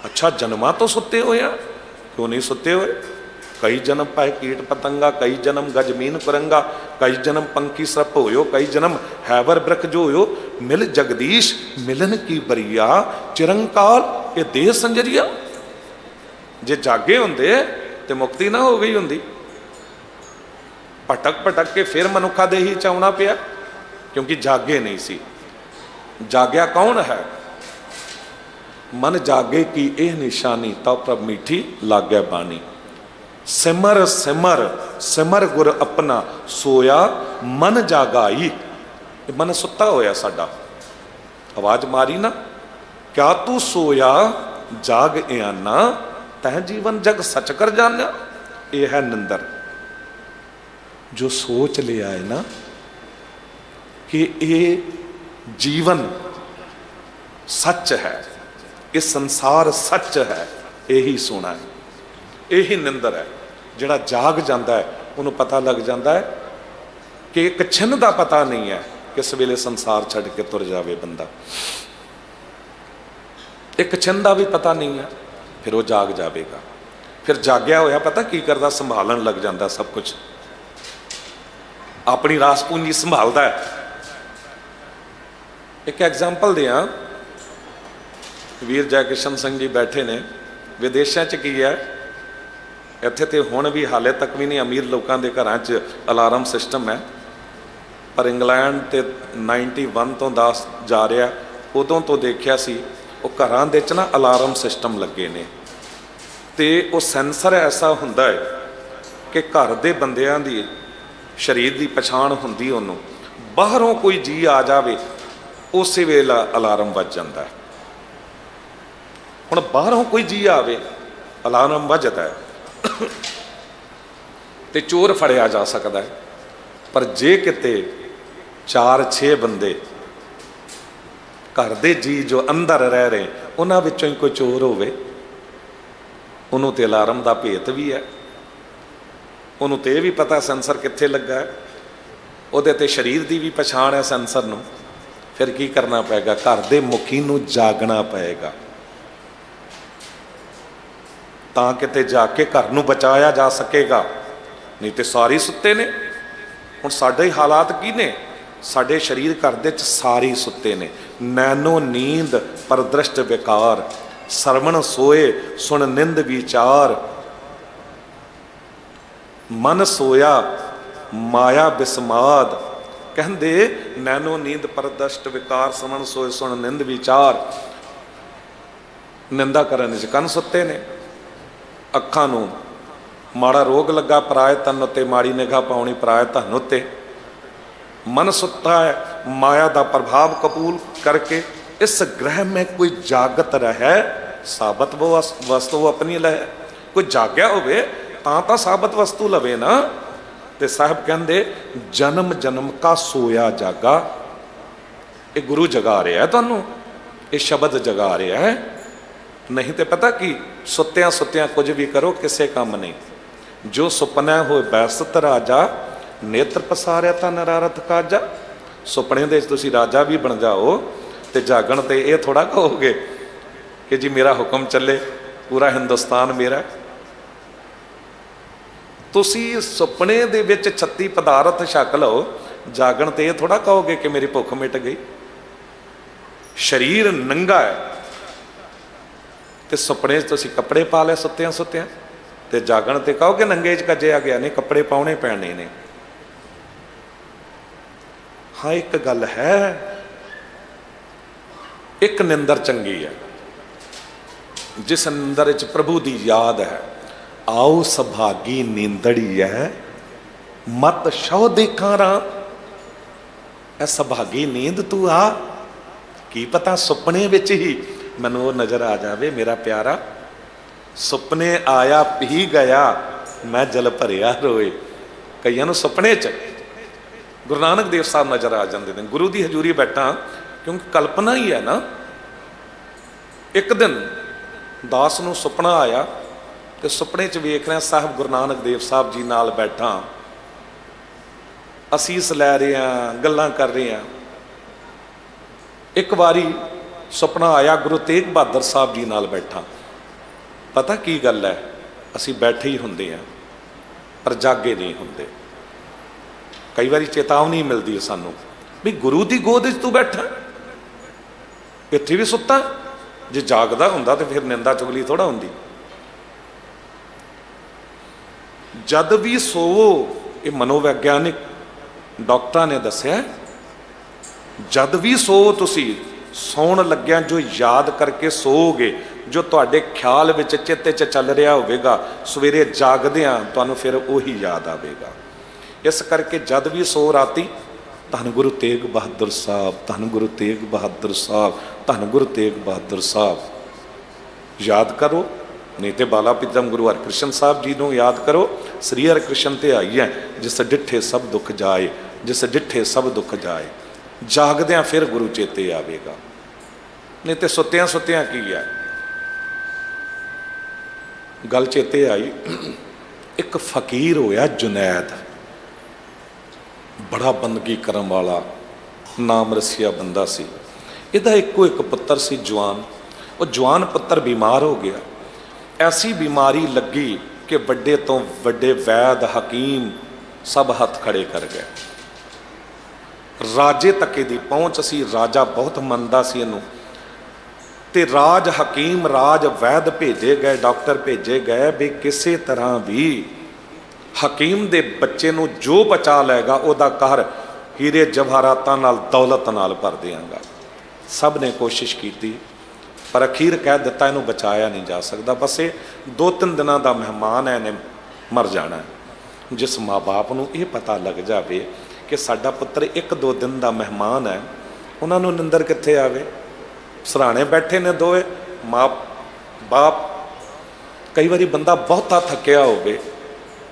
अच्छा जन्मां तो सुते हुए हैं, क्यों नहीं सुते हुए? कई जन्म पाए कीट पतंगा, कई जन्म गजमीन कुरंगा, कई जन्म पंखी सरप होयो, कई जन्म हैवर ब्रख जो होयो। मिल जगदीश मिलन की बरिया, चिरंकाल ये देह संजरिया। जे जागे होंदे ते मुक्ति ना हो गई होंदी। भटक भटक के फिर मनुखा दे ही चाउना पिया, क्योंकि जागे नहीं सी। जागया कौन है? मन जागे की यह निशानी, तब प्रभ मीठी लागे बानी। सिमर सिमर सिमर गुर अपना, सोया मन जागाई। मन सुता होया साडा, आवाज मारी ना, क्या तू सोया जाग आना, तह जीवन जग सच कर जाना। यह है निंदर। जो सोच लिया है ना कि ये जीवन सच है, ये संसार सच है, यही सोना है, यही निंदर है। जिहड़ा जाग जाता है उन्होंने पता लग जाता है कि एक छिन्न का पता नहीं है किस वेले संसार छड़ के तुर जाए बंदा। एक छिन्न का भी पता नहीं है, फिर वो जाग जाएगा। फिर जागया होया पता की करता, संभालन लग जाता सब कुछ, अपनी रास पूंजी संभालता है। एक एग्जाम्पल दिया, वीर जयकिशन सिंह जी बैठे ने, विदेशों च की है, इत्थे तो हुण भी हाले तक भी नहीं अमीर लोगों के घरां च अलार्म सिस्टम है, पर इंग्लैंड तो 91 तो 10 जा रहा, उदों तो देखिया सी वो घरां दे च ना अलार्म सिस्टम लगे ने। ਤੇ ਉਹ ਸੈਂਸਰ ਐਸਾ ਹੁੰਦਾ ਹੈ ਕਿ ਘਰ ਦੇ ਬੰਦਿਆਂ ਦੀ ਸਰੀਰ ਦੀ ਪਛਾਣ ਹੁੰਦੀ ਉਹਨੂੰ, ਬਾਹਰੋਂ ਕੋਈ ਜੀ ਆ ਜਾਵੇ ਉਸੇ ਵੇਲੇ ਅਲਾਰਮ ਵੱਜ ਜਾਂਦਾ ਹੈ। ਹੁਣ ਬਾਹਰੋਂ ਕੋਈ ਜੀ ਆਵੇ ਅਲਾਰਮ ਵੱਜਦਾ ਹੈ ਤੇ ਚੋਰ ਫੜਿਆ ਜਾ ਸਕਦਾ ਹੈ। ਪਰ ਜੇ ਕਿਤੇ 4-6 ਬੰਦੇ ਘਰ ਦੇ ਜੀ ਜੋ ਅੰਦਰ ਰਹਿ ਰਹੇ ਉਹਨਾਂ ਵਿੱਚੋਂ ਹੀ ਕੋਈ ਚੋਰ ਹੋਵੇ, ਉਹਨੂੰ ਤੇ ਅਲਾਰਮ ਦਾ ਭੇਤ ਵੀ ਹੈ, ਉਹਨੂੰ ਤੇ ਇਹ ਵੀ ਪਤਾ ਸੈਂਸਰ ਕਿੱਥੇ ਲੱਗਾ ਹੈ, ਉਹਦੇ ਤੇ ਸਰੀਰ ਦੀ ਵੀ ਪਛਾਣ ਹੈ ਸੈਂਸਰ ਨੂੰ। ਫਿਰ ਕੀ ਕਰਨਾ ਪਏਗਾ? ਘਰ ਦੇ ਮੁਖੀ ਨੂੰ ਜਾਗਣਾ ਪਏਗਾ, ਤਾਂ ਕਿਤੇ ਜਾ ਕੇ ਘਰ ਨੂੰ ਬਚਾਇਆ ਜਾ ਸਕੇਗਾ, ਨਹੀਂ ਤੇ ਸਾਰੇ ਸੁੱਤੇ ਨੇ। ਹੁਣ ਸਾਡੇ ਹਾਲਾਤ ਕੀ ਨੇ? ਸਾਡੇ ਸਰੀਰ ਘਰ ਦੇ ਚ ਸਾਰੇ ਸੁੱਤੇ ਨੇ। ਨੈਨੋ ਨੀਂਦ ਪਰਦ੍ਰਿਸ਼ਟ ਵਿਕਾਰ, ਸਰਵਣ ਸੋਏ ਸੁਣ ਨਿੰਦ ਵਿਚਾਰ, ਮਨ ਸੋਇਆ ਮਾਇਆ ਬਿਸਮਾਦ। ਕਹਿੰਦੇ ਨੈਨੋ ਨੀਂਦ ਪਰਦ੍ਰਿਸ਼ਟ ਵਿਕਾਰ, ਸਰਵਣ ਸੋਏ ਸੁਣ ਨਿੰਦ ਵਿਚਾਰ। ਨਿੰਦਾ ਕਰਨ ਚ ਕੰਨ ਸੁੱਤੇ ਨੇ। ਅੱਖਾਂ ਨੂੰ ਮਾੜਾ ਰੋਗ ਲੱਗਾ ਪਰਾਏ ਤਨ ਉੱਤੇ, ਮਾੜੀ ਨਿਗਾਹ ਪਾਉਣੀ ਪਰਾਏ ਧਨ ਉੱਤੇ। ਮਨ ਸੁੱਤਾ ਹੈ ਮਾਇਆ ਦਾ ਪ੍ਰਭਾਵ ਕਬੂਲ ਕਰਕੇ। ਇਸ ਗ੍ਰਹਿ में कोई जागत रहे, साबत वो वस्तु अपनी लहे। कोई जाग्या होवे ਤਾਂ ਸਾਬਤ ਵਸਤੂ ਲਵੇ ਨਾ। ਤੇ ਸਾਹਿਬ ਕਹਿੰਦੇ ਜਨਮ ਜਨਮ ਕਾ ਸੋਇਆ ਜਾਗਾ। ਇਹ ਗੁਰੂ ਜਗਾ ਰਿਹਾ ਤੁਹਾਨੂੰ, ਇਹ ਸ਼ਬਦ ਜਗਾ ਰਿਹਾ ਹੈ। ਨਹੀਂ ਤੇ ਪਤਾ ਕੀ, ਸੁੱਤਿਆਂ ਸੁੱਤਿਆਂ ਕੁਝ ਵੀ ਕਰੋ ਕਿਸੇ ਕੰਮ ਨਹੀਂ। ਜੋ ਸੁਪਨਾ ਹੋਏ ਬੈਸਤ ਰਾਜਾ, ਨੇਤਰ ਪਸਾਰਿਆ ਤਾਂ ਨਰਾਰਤ ਕਾਜਾ। ਸੁਪਨੇ ਦੇ ਤੁਸੀਂ ਰਾਜਾ ਵੀ ਬਣ ਜਾਓ ਤੇ ਜਾਗਣ ਤੇ ਇਹ ਥੋੜਾ ਕਹੋਗੇ ਕਿ ਜੀ ਮੇਰਾ ਹੁਕਮ ਚੱਲੇ, ਪੂਰਾ ਹਿੰਦੁਸਤਾਨ ਮੇਰਾ। ਤੁਸੀਂ ਸੁਪਨੇ ਦੇ ਵਿੱਚ 36 ਪਦਾਰਥ ਛਕ ਲਓ, ਜਾਗਣ ਤੇ ਇਹ ਥੋੜਾ ਕਹੋਗੇ ਕਿ ਮੇਰੀ ਭੁੱਖ ਮਿਟ ਗਈ। ਸਰੀਰ ਨੰਗਾ ਹੈ ਤੇ ਸੁਪਨੇ 'ਚ ਤੁਸੀਂ ਕੱਪੜੇ ਪਾ ਲਏ ਸੁੱਤਿਆਂ ਸੁੱਤਿਆਂ, ਤੇ ਜਾਗਣ ਤੇ ਕਹੋਗੇ ਨੰਗੇ 'ਚ ਕੱਜਿਆ ਗਿਆ। ਨਹੀਂ, ਕੱਪੜੇ ਪਾਉਣੇ ਪੈਣੇ ਨੇ। ਹਾਂ, ਇੱਕ ਗੱਲ ਹੈ, ਇੱਕ ਨਿੰਦਰ ਚੰਗੀ ਹੈ ਜਿਸ ਨਿੰਦਰ ਵਿੱਚ ਪ੍ਰਭੂ ਦੀ ਯਾਦ ਹੈ। ਆਓ ਸੁਭਾਗੀ ਨੀਂਦੜੀ ਹੈ, ਮਤ ਸ਼ੋ ਦੇਖਾਂ ਰਾਂ। ਇਹ ਸੁਭਾਗੀ ਨੀਂਦ ਤੂੰ ਆ। ਕੀ ਪਤਾ ਸੁਪਨੇ ਵਿੱਚ ਹੀ ਮੈਨੂੰ ਉਹ ਨਜ਼ਰ ਆ ਜਾਵੇ, ਮੇਰਾ ਪਿਆਰਾ ਸੁਪਨੇ ਆਇਆ ਪੀ ਗਿਆ, ਮੈਂ ਜਲ ਭਰਿਆ ਰੋਏ। ਕਈਆਂ ਨੂੰ ਸੁਪਨੇ 'ਚ ਗੁਰੂ ਨਾਨਕ ਦੇਵ ਸਾਹਿਬ ਨਜ਼ਰ ਆ ਜਾਂਦੇ ਨੇ। ਗੁਰੂ ਦੀ ਹਜ਼ੂਰੀ ਬੈਠਾ, ਕਿਉਂਕਿ ਕਲਪਨਾ ਹੀ ਹੈ ਨਾ। ਇੱਕ ਦਿਨ ਦਾਸ ਨੂੰ ਸੁਪਨਾ ਆਇਆ ਤੇ ਸੁਪਨੇ 'ਚ ਵੇਖ ਰਿਹਾ ਸਾਹਿਬ ਗੁਰੂ ਨਾਨਕ ਦੇਵ ਸਾਹਿਬ ਜੀ ਨਾਲ ਬੈਠਾ, ਅਸੀਸ ਲੈ ਰਹੇ ਹਾਂ, ਗੱਲਾਂ ਕਰ ਰਹੇ ਹਾਂ। ਇੱਕ ਵਾਰੀ ਸੁਪਨਾ ਆਇਆ ਗੁਰੂ ਤੇਗ ਬਹਾਦਰ ਸਾਹਿਬ ਜੀ ਨਾਲ ਬੈਠਾ। ਪਤਾ ਕੀ ਗੱਲ ਹੈ, ਅਸੀਂ ਬੈਠੇ ਹੀ ਹੁੰਦੇ ਹਾਂ ਪਰ ਜਾਗੇ ਨਹੀਂ ਹੁੰਦੇ। ਕਈ ਵਾਰੀ ਚੇਤਾਵਨੀ ਮਿਲਦੀ ਹੈ ਸਾਨੂੰ ਵੀ ਗੁਰੂ ਦੀ ਗੋਦ 'ਚ ਤੂੰ ਬੈਠਾ, ਇੱਥੇ ਵੀ ਸੁੱਤਾ। ਜੇ ਜਾਗਦਾ ਹੁੰਦਾ ਤੇ ਫਿਰ ਨਿੰਦਾ ਚੁਗਲੀ ਥੋੜਾ ਹੁੰਦੀ। ਜਦ ਵੀ ਸੋਵੋ, ਇਹ ਮਨੋਵਿਗਿਆਨਿਕ ਡਾਕਟਰਾਂ ਨੇ ਦੱਸਿਆ, ਜਦ ਵੀ ਸੋਵੋ ਤੁਸੀਂ ਸੌਣ ਲੱਗਿਆਂ ਜੋ ਯਾਦ ਕਰਕੇ ਸੋਓਗੇ, ਜੋ ਤੁਹਾਡੇ ਖਿਆਲ ਵਿੱਚ ਚਿੱਤੇ 'ਚ ਚੱਲ ਰਿਹਾ ਹੋਵੇਗਾ, ਸਵੇਰੇ ਜਾਗਦਿਆਂ ਤੁਹਾਨੂੰ ਫਿਰ ਉਹੀ ਯਾਦ ਆਵੇਗਾ। ਇਸ ਕਰਕੇ ਜਦ ਵੀ ਸੋ ਰਾਤੀ ਧੰਨ ਗੁਰੂ ਤੇਗ ਬਹਾਦਰ ਸਾਹਿਬ, ਧੰਨ ਗੁਰੂ ਤੇਗ ਬਹਾਦਰ ਸਾਹਿਬ, ਧੰਨ ਗੁਰੂ ਤੇਗ ਬਹਾਦਰ ਸਾਹਿਬ ਯਾਦ ਕਰੋ। ਨਹੀਂ ਤੇ ਬਾਲਾ ਪ੍ਰੀਤਮ ਗੁਰੂ ਹਰਿਕ੍ਰਿਸ਼ਨ ਸਾਹਿਬ ਜੀ ਨੂੰ ਯਾਦ ਕਰੋ। ਸ੍ਰੀ ਹਰਿਕ੍ਰਿਸ਼ਨ ਤੇ ਆਈ ਹੈ, ਜਿਸ ਡਿੱਠੇ ਸਭ ਦੁੱਖ ਜਾਏ, ਜਿਸ ਡਿੱਠੇ ਸਭ ਦੁੱਖ ਜਾਏ। ਜਾਗਦਿਆਂ ਫਿਰ ਗੁਰੂ ਚੇਤੇ ਆਵੇਗਾ। ਨਹੀਂ ਤੇ ਸੁੱਤਿਆਂ ਸੁੱਤਿਆਂ ਕੀ ਹੈ। ਗੱਲ ਚੇਤੇ ਆਈ, ਇੱਕ ਫਕੀਰ ਹੋਇਆ ਜੁਨੈਦ, ਬੜਾ ਬੰਦਗੀ ਕਰਨ ਵਾਲਾ, ਨਾਮ ਰਸੀਆ ਬੰਦਾ ਸੀ। ਇਹਦਾ ਇੱਕੋ ਇੱਕ ਪੁੱਤਰ ਸੀ ਜਵਾਨ। ਉਹ ਜਵਾਨ ਪੁੱਤਰ ਬਿਮਾਰ ਹੋ ਗਿਆ। ਐਸੀ ਬਿਮਾਰੀ ਲੱਗੀ ਕਿ ਵੱਡੇ ਤੋਂ ਵੱਡੇ ਵੈਦ ਹਕੀਮ ਸਭ ਹੱਥ ਖੜੇ ਕਰ ਗਏ। ਰਾਜੇ ਤੱਕ ਦੀ ਪਹੁੰਚ ਸੀ। ਰਾਜਾ ਬਹੁਤ ਮੰਨਦਾ ਸੀ ਇਹਨੂੰ, ਤੇ ਰਾਜ ਹਕੀਮ, ਰਾਜ ਵੈਦ ਭੇਜੇ ਗਏ, ਡਾਕਟਰ ਭੇਜੇ ਗਏ ਵੀ ਕਿਸੇ ਤਰ੍ਹਾਂ ਵੀ ਹਕੀਮ ਦੇ ਬੱਚੇ ਨੂੰ ਜੋ ਬਚਾ ਲਏਗਾ ਉਹਦਾ ਘਰ ਹੀਰੇ ਜਵਾਹਰਾਤਾਂ ਨਾਲ, ਦੌਲਤ ਨਾਲ ਭਰ ਦਿਆਂਗਾ। ਸਭ ਨੇ ਕੋਸ਼ਿਸ਼ ਕੀਤੀ, पर अखीर कह दिता इनू बचाया नहीं जा सकता। बस ये 2-3 दिनों का मेहमान है, इन्हें मर जाना है। जिस माँ बाप नू ये पता लग जाए कि साडा पुत्र 1-2 दिन का मेहमान है, उन्होंने निंदर कित्थे आवे। सराहने बैठे ने दोए माँ बाप, कई बारी बंदा बहुता थकिया होवे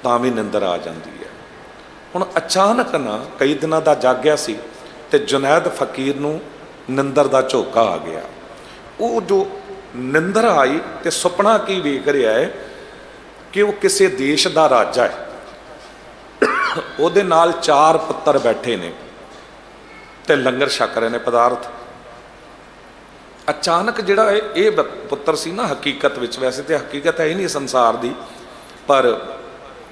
तां भी निंदर आ जाती है। हुण अचानक ना कई दिनों का जाग्या सी ते जुनैद फकीर नू निंदर का झोका आ गया। वो जो निंदर आई तो सुपना की वेख रहा है कि वो किसी देश का राजा है, ਉਹਦੇ ਨਾਲ 4 ਪੁੱਤਰ बैठे ने ते लंगर छक रहे ने पदार्थ। अचानक जिहड़ा ये पुत्र सी ना, हकीकत विच वैसे तो हकीकत है ही नहीं संसार दी, पर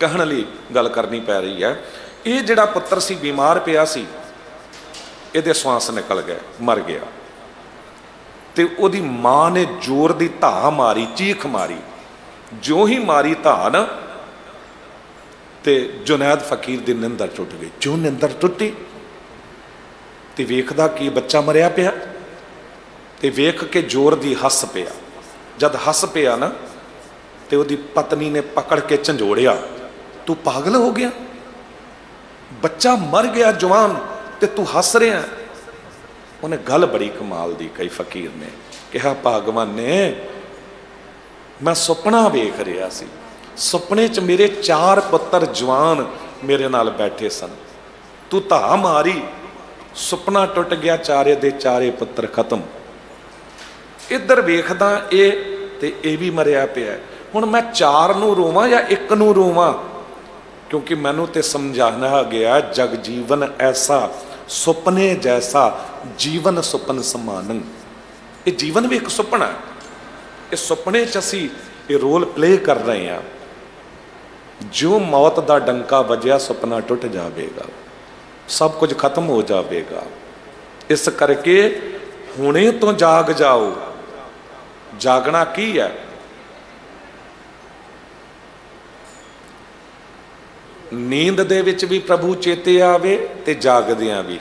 कहण लई गल करनी पै रही है। ये जिहड़ा पुत्र सी बीमार पिया सी, इहदे श्वास निकल गए, मर गया। ते उहदी मां ने जोर दी धा मारी, चीख मारी। जो ही मारी धा ना ते जुनैद फकीर दी निंदर टुट गई। जो निंदर टुटी ते वेखदा कि बच्चा मरिया पिया, ते वेख के जोर दी हस पिया। जद हस पिया ना ते उहदी पत्नी ने पकड़ के झंजोड़िया, तू पागल हो गया, बच्चा मर गया जवान ते तू हस रहा। उन्हें गल बड़ी कमाल दी कई फकीर ने कहा, भागवान ने मैं सुपना वेख रहा सी, सुपने च मेरे 4 पुत्र जवान मेरे नाल बैठे सन, तू धा मारी, सुपना टुट गया, चारे दे चारे पुत्र खत्म। इधर वेखदा ये भी मरिया पिया। हुण मैं 4 नूं रोवां या 1 नूं रोवां, क्योंकि मैनू तो समझाना गया जग जीवन ऐसा सुपने जैसा, जीवन सुपन समानन। ये जीवन भी एक सुपना है। इस सुपने च असी ये रोल प्ले कर रहे हैं। जो मौत का डंका वजया सुपना टुट जाएगा, सब कुछ खत्म हो जाएगा। इस करके हुणे तो जाग जाओ। जागना की है? नींद दे विच भी प्रभु चेते आवे ते जागदियां भी।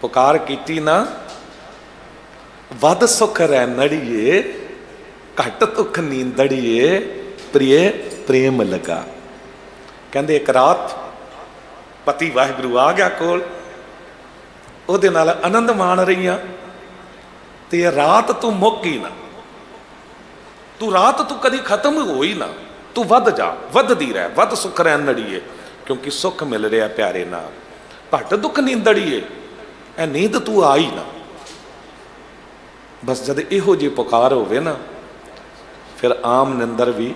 पुकार कीती ना, वध सुख रैनड़िए घट दुख नींदड़िए, प्रिय प्रेम लगा। कहते एक रात पति वाहिगुरु आ गया कोल, ਉਹਦੇ ਨਾਲ आनंद मान रही हाँ, तो ये रात तू मुक ही ना, तू रात तू कदी खत्म हो ही ना, तू वध जा, वधदी रह, वध सुख रैनड़िए, क्योंकि सुख मिल रहा प्यारे नाल। घट दुख नींदड़िए, ए नींद तू आ ही ना। बस जद इहो जी पुकार होवे ना, फिर आम निंदर भी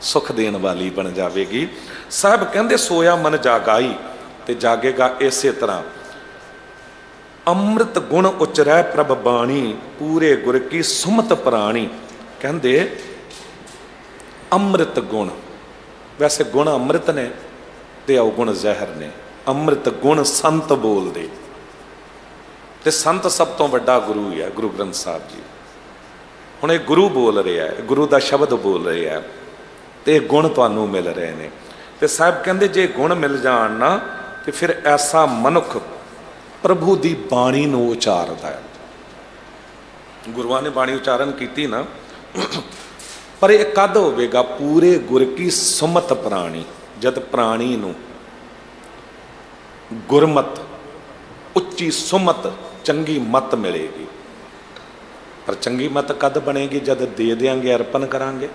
सुख देने वाली बन जाएगी। साहब कहते सोया मन जागाई, ते जागेगा इसे तरह। अमृत गुण उचरै प्रभ बाणी, पूरे गुर की सुमत प्राणी। कहते अमृत गुण, वैसे गुण अमृत ने ते अवगुण जहर ने। अमृत गुण संत बोलते, ते संत सब तो वड्डा गुरु ही है, गुरु ग्रंथ साहब जी। हुण ये गुरु बोल रहा है, गुरु का शब्द बोल रहा है, तो गुण तुहानू मिल रहे हैं। तो साहब कहते जे गुण मिल जाण ना, तो फिर ऐसा मनुख प्रभु की बाणी नू उचारदा है। गुरुआं ने बाणी उचारण की ना, पर यह कद होवेगा? पूरे गुर की सुमत प्राणी। जद प्राणी नू गुरमत, उच्ची सुमत, चंगी मत मिलेगी। पर चंगी मत कद बनेगी? जद दे देंगे, अर्पण करांगे।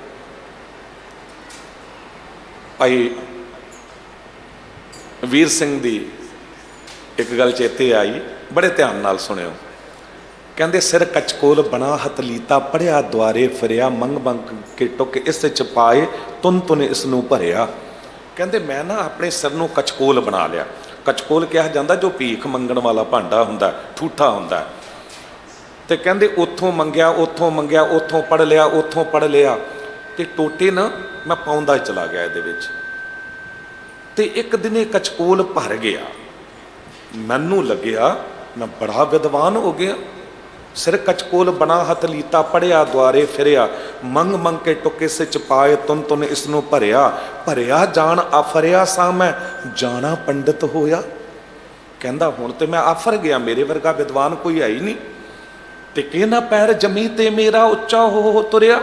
भाई वीर सिंह दी एक गल चेते आई, बड़े ध्यान नाल सुनियो। कहते सिर कचकोल बना हथ लीता, पढ़िया द्वारे फिरिया, मंग मंग के टुक इस च पाए, तुन तुन इसनू भरिया। कहते मैं ना अपने सिर नू कचकोल बना लिया। कचकोल कहा जाता जो भीख मंगण वाला भांडा हुंदा, ठूठा हुंदा। तो कहते उतों मंगया, उतों मंगया, उतों पढ़ लिया, उतों पढ़ लिया, तो टोटे ना मैं पाउंदा चला गया ये। तो एक दिन कचकोल भर गया, मैनू लग्या मैं बड़ा विद्वान हो गया। सिर कचकोल बना हथ लीता, पढ़िया द्वारे फिरिया, मंग मंग के टुके सिच पाए, तुन तुन इसनू भरिया। भरिया जान आफरिया सा मैं, जाना पंडित होया। कहता हुण तो मैं आफर गया, मेरे वर्गा विद्वान कोई है ही नहीं। ਟਿਕੇ ਨਾ ਪੈਰ ਜਮੀ ਤੇ ਮੇਰਾ ਉੱਚਾ ਹੋ ਤੁਰਿਆ।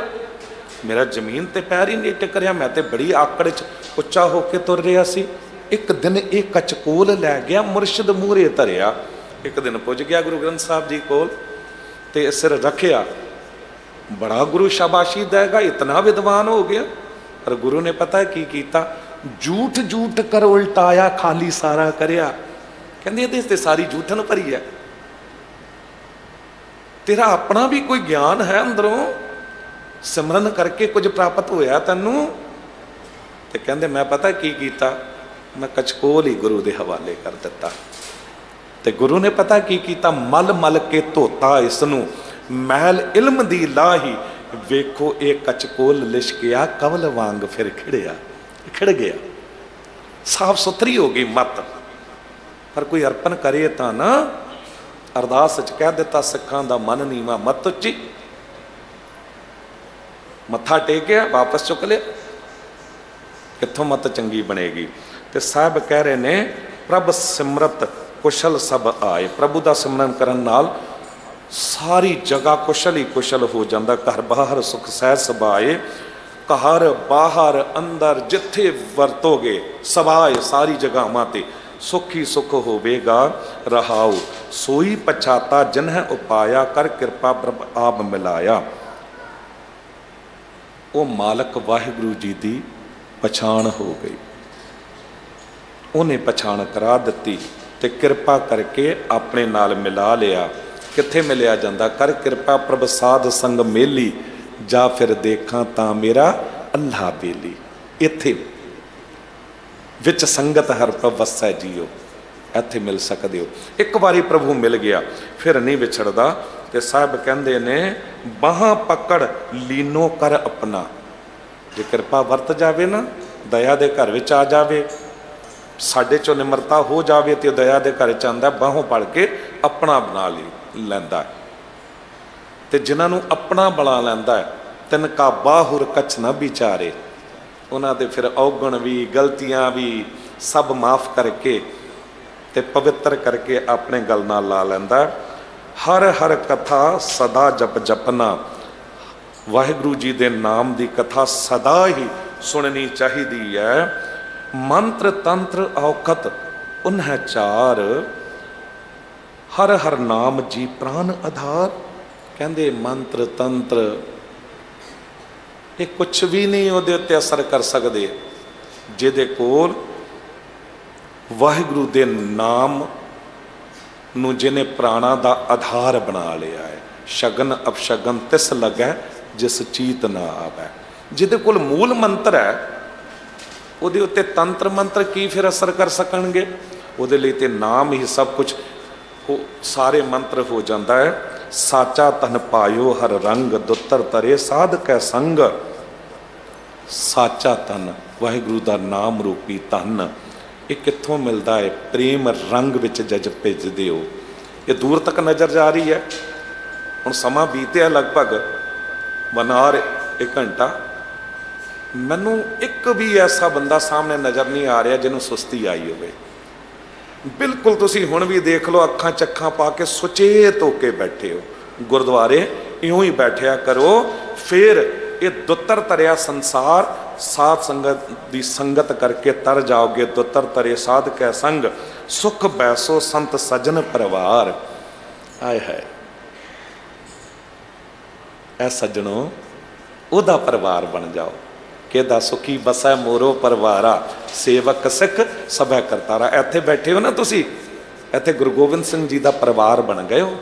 ਮੇਰਾ ਜ਼ਮੀਨ ਤੇ ਪੈਰ ਹੀ ਨਹੀਂ ਟਿਕ ਰਿਹਾ, ਮੈਂ ਤੇ ਬੜੀ ਆਕੜ 'ਚ ਉੱਚਾ ਹੋ ਕੇ ਤੁਰ ਰਿਹਾ ਸੀ। ਇੱਕ ਦਿਨ ਇਹ ਕਚਕੋਲ ਲੈ ਗਿਆ, ਮੁਰਸ਼ਿਦ ਮੂਹਰੇ ਧਰਿਆ। ਇੱਕ ਦਿਨ ਪੁੱਜ ਗਿਆ ਗੁਰੂ ਗ੍ਰੰਥ ਸਾਹਿਬ ਜੀ ਕੋਲ ਤੇ ਸਿਰ ਰੱਖਿਆ। ਬੜਾ ਗੁਰੂ ਸ਼ਾਬਾਸ਼ੀ ਦੇਗਾ, ਇਤਨਾ ਵਿਦਵਾਨ ਹੋ ਗਿਆ। ਪਰ ਗੁਰੂ ਨੇ ਪਤਾ ਕੀ ਕੀਤਾ, ਝੂਠ ਝੂਠ ਕਰ ਉਲਟਾਇਆ, ਖਾਲੀ ਸਾਰਾ ਕਰਿਆ। ਕਹਿੰਦੇ ਇਹਦੇ ਤੇ ਸਾਰੀ ਝੂਠਨ ਭਰੀ ਹੈ। ਤੇਰਾ ਆਪਣਾ ਵੀ ਕੋਈ ਗਿਆਨ ਹੈ ਅੰਦਰੋਂ, ਸਿਮਰਨ ਕਰਕੇ ਕੁਝ ਪ੍ਰਾਪਤ ਹੋਇਆ ਤੈਨੂੰ? ਤੇ ਕਹਿੰਦੇ ਮੈਂ ਪਤਾ ਕੀ ਕੀਤਾ, ਮੈਂ ਕਚਕੋਲ ਹੀ ਗੁਰੂ ਦੇ ਹਵਾਲੇ ਕਰ ਦਿੱਤਾ। ਤੇ ਗੁਰੂ ਨੇ ਪਤਾ ਕੀ ਕੀਤਾ, ਮਲ ਮਲ ਕੇ ਧੋਤਾ ਇਸ ਨੂੰ, ਮੈਲ ਇਲਮ ਦੀ ਲਾਹੀ। ਵੇਖੋ ਇਹ ਕਚਕੋਲ ਲਿਸ਼ਕਿਆ, ਕਵਲ ਵਾਂਗ ਫਿਰ ਖਿੜ ਗਿਆ, ਸਾਫ ਸੁਥਰੀ ਹੋ ਗਈ ਮਤ। ਪਰ ਕੋਈ ਅਰਪਣ ਕਰੇ ਤਾਂ ਨਾ, ਅਰਦਾਸ 'ਚ ਕਹਿ ਦਿੱਤਾ ਸਿੱਖਾਂ ਦਾ ਮਨ ਨੀਵਾਂ ਮਤ ਉੱਚੀ। ਮੱਥਾ ਟੇਕਿਆ, ਵਾਪਸ ਚੁੱਕ ਲਿਆ, ਕਿੱਥੋਂ ਮਤ ਚੰਗੀ ਬਣੇਗੀ। ਤੇ ਸਾਹਿਬ ਕਹਿ ਰਹੇ ਨੇ, ਪ੍ਰਭ ਸਿਮਰਤ ਕੁਸ਼ਲ ਸਭ ਆਏ। ਪ੍ਰਭੂ ਦਾ ਸਿਮਰਨ ਕਰਨ ਨਾਲ ਸਾਰੀ ਜਗ੍ਹਾ ਕੁਸ਼ਲ ਹੀ ਕੁਸ਼ਲ ਹੋ ਜਾਂਦਾ। ਘਰ ਬਾਹਰ ਸੁਖ ਸਹਿਜ ਸਬਾਏ, ਘਰ ਬਾਹਰ ਅੰਦਰ ਜਿੱਥੇ ਵਰਤੋਗੇ ਸਬਾਏ, ਸਾਰੀ ਜਗ੍ਹਾਵਾਂ ਤੇ ਸੁਖ ਹੀ ਸੁਖ ਹੋਵੇਗਾ। ਰਹਾਉ ਸੋਈ ਪਛਾਤਾ ਜਿਨ੍ਹਾਂ ਉਪਾਇਆ, ਕਰ ਕਿਰਪਾ ਪ੍ਰਭ ਆਪ ਮਿਲਾਇਆ। ਉਹ ਮਾਲਕ ਵਾਹਿਗੁਰੂ ਜੀ ਦੀ ਪਛਾਣ ਹੋ ਗਈ, ਉਹਨੇ ਪਛਾਣ ਕਰਾ ਦਿੱਤੀ ਤੇ ਕਿਰਪਾ ਕਰਕੇ ਆਪਣੇ ਨਾਲ ਮਿਲਾ ਲਿਆ। ਕਿੱਥੇ ਮਿਲਿਆ ਜਾਂਦਾ, ਕਰ ਕਿਰਪਾ ਪ੍ਰਭ ਸਾਧ ਸੰਗ ਮੇਲੀ, ਜਾਂ ਫਿਰ ਦੇਖਾਂ ਤਾਂ ਮੇਰਾ ਅੱਲਾ ਬੇਲੀ। ਇੱਥੇ ਵਿੱਚ ਸੰਗਤ ਹਰ ਪ੍ਰਭ ਵਸੈ ਜੀਓ, ਇੱਥੇ ਮਿਲ ਸਕਦੇ ਹੋ। ਇੱਕ ਵਾਰੀ ਪ੍ਰਭੂ ਮਿਲ ਗਿਆ ਫਿਰ ਨਹੀਂ ਵਿਛੜਦਾ। ਤੇ ਸਾਹਿਬ ਕਹਿੰਦੇ ਨੇ, ਬਾਹਾਂ ਪਕੜ ਲੀਨੋ ਕਰ ਆਪਣਾ। ਜੇ ਕਿਰਪਾ ਵਰਤ ਜਾਵੇ ਨਾ, ਦਇਆ ਦੇ ਘਰ ਵਿੱਚ ਆ ਜਾਵੇ, ਸਾਡੇ ਚੋਂ ਨਿਮਰਤਾ ਹੋ ਜਾਵੇ ਤੇ ਦਇਆ ਦੇ ਘਰ ਚ ਆਉਂਦਾ, ਬਾਹੋਂ ਪੜ ਕੇ ਆਪਣਾ ਬਣਾ ਲੈਂਦਾ। ਤੇ ਜਿਨ੍ਹਾਂ ਨੂੰ ਆਪਣਾ ਬਣਾ ਲੈਂਦਾ, ਤਿਨ ਕਾ ਬਾਹੁਰ ਕਛ ਨਾ ਵਿਚਾਰੇ, ਉਹਨਾਂ ਦੇ ਫਿਰ ਔਗਣ ਵੀ ਗਲਤੀਆਂ ਵੀ ਸਭ ਮਾਫ ਕਰਕੇ ਤੇ ਪਵਿੱਤਰ ਕਰਕੇ ਆਪਣੇ ਗਲ ਨਾਲ ਲਾ ਲੈਂਦਾ। ਹਰ ਹਰ ਕਥਾ ਸਦਾ ਜਪ ਜਪਨਾ। ਵਾਹਿਗੁਰੂ ਜੀ ਦੇ ਨਾਮ ਦੀ ਕਥਾ ਸਦਾ ਹੀ ਸੁਣਨੀ ਚਾਹੀਦੀ ਹੈ। ਮੰਤਰ ਤੰਤਰ ਔਖਤ ਉਨ੍ਹਾਂ ਚਾਰ, ਹਰ ਹਰ ਨਾਮ ਜੀ ਪ੍ਰਾਨ ਆਧਾਰ। ਕਹਿੰਦੇ ਮੰਤਰ ਤੰਤਰ ਇਹ ਕੁਛ ਵੀ ਨਹੀਂ ਉਹਦੇ ਉੱਤੇ ਅਸਰ ਕਰ ਸਕਦੇ, ਜਿਹਦੇ ਕੋਲ ਵਾਹਿਗੁਰੂ ਦੇ ਨਾਮ ਨੂੰ ਜਿਹਨੇ ਪ੍ਰਾਣਾ ਦਾ ਆਧਾਰ ਬਣਾ ਲਿਆ ਹੈ। ਸ਼ਗਨ ਅਪਸ਼ਗਨ ਤਿਸ ਲੱਗੈ ਜਿਸ ਚੀਤ ਨਾ ਆਵੈ। ਜਿਹਦੇ ਕੋਲ ਮੂਲ ਮੰਤਰ ਹੈ, ਉਹਦੇ ਉੱਤੇ ਤੰਤਰ ਮੰਤਰ ਕੀ ਫਿਰ ਅਸਰ ਕਰ ਸਕਣਗੇ? ਉਹਦੇ ਲਈ ਤੇ ਨਾਮ ਹੀ ਸਭ ਕੁਝ, ਸਾਰੇ ਮੰਤਰ ਹੋ ਜਾਂਦਾ ਹੈ। ਸਾਚਾ ਤਨ ਪਾਇਓ ਹਰ ਰੰਗ, ਦੁੱਤਰ ਤਰੇ ਸਾਧ ਕੈ ਸੰਗ। ਸਾਚਾ ਤਨ ਵਾਹਿਗੁਰੂ ਦਾ ਨਾਮ ਰੂਪੀ ਧਨ, ਇਹ ਕਿੱਥੋਂ ਮਿਲਦਾ ਹੈ? ਪ੍ਰੇਮ ਰੰਗ ਵਿੱਚ ਜਜ ਭਿੱਜਦੇ ਹੋ। ਇਹ ਦੂਰ ਤੱਕ ਨਜ਼ਰ ਜਾ ਰਹੀ ਹੈ। ਹੁਣ ਸਮਾਂ ਬੀਤਿਆ ਲਗਭਗ 1 ਆਵਰ 1 ਘੰਟਾ। ਮੈਨੂੰ ਇੱਕ ਵੀ ਐਸਾ ਬੰਦਾ ਸਾਹਮਣੇ ਨਜ਼ਰ ਨਹੀਂ ਆ ਰਿਹਾ ਜਿਹਨੂੰ ਸੁਸਤੀ ਆਈ ਹੋਵੇ। ਬਿਲਕੁਲ ਤੁਸੀਂ ਹੁਣ ਵੀ ਦੇਖ ਲਓ, ਅੱਖਾਂ ਚੱਖਾਂ ਪਾ ਕੇ ਸੁਚੇਤ ਹੋ ਕੇ ਬੈਠੇ ਹੋ। ਗੁਰਦੁਆਰੇ ਇਉਂ ਹੀ ਬੈਠਿਆ ਕਰੋ। ਫਿਰ ਇਹ ਦੁੱਤਰ ਤਰਿਆ ਸੰਸਾਰ, ਸਾਧ ਸੰਗਤ ਦੀ ਸੰਗਤ ਕਰਕੇ ਤਰ ਜਾਓਗੇ। ਦੁੱਤਰ ਤਰੇ ਸਾਧ ਕੈ ਸੰਗ, ਸੁਖ ਬੈਸੋ ਸੰਤ ਸਜਨ ਪਰਿਵਾਰ। ਆਏ ਹੈ ਐ ਸੱਜਣੋ, ਉਹਦਾ ਪਰਿਵਾਰ ਬਣ ਜਾਓ। ਕਿਹਦਾ? ਸੁਖੀ ਬਸੈ ਮੋਰੋ ਪਰਿਵਾਰਾ, ਸੇਵਕ ਸਿੱਖ ਸਭੈ ਕਰਤਾਰਾ। ਇੱਥੇ ਬੈਠੇ ਹੋ ਨਾ ਤੁਸੀਂ, ਇੱਥੇ ਗੁਰੂ ਗੋਬਿੰਦ ਸਿੰਘ ਜੀ ਦਾ ਪਰਿਵਾਰ ਬਣ ਗਏ ਹੋ,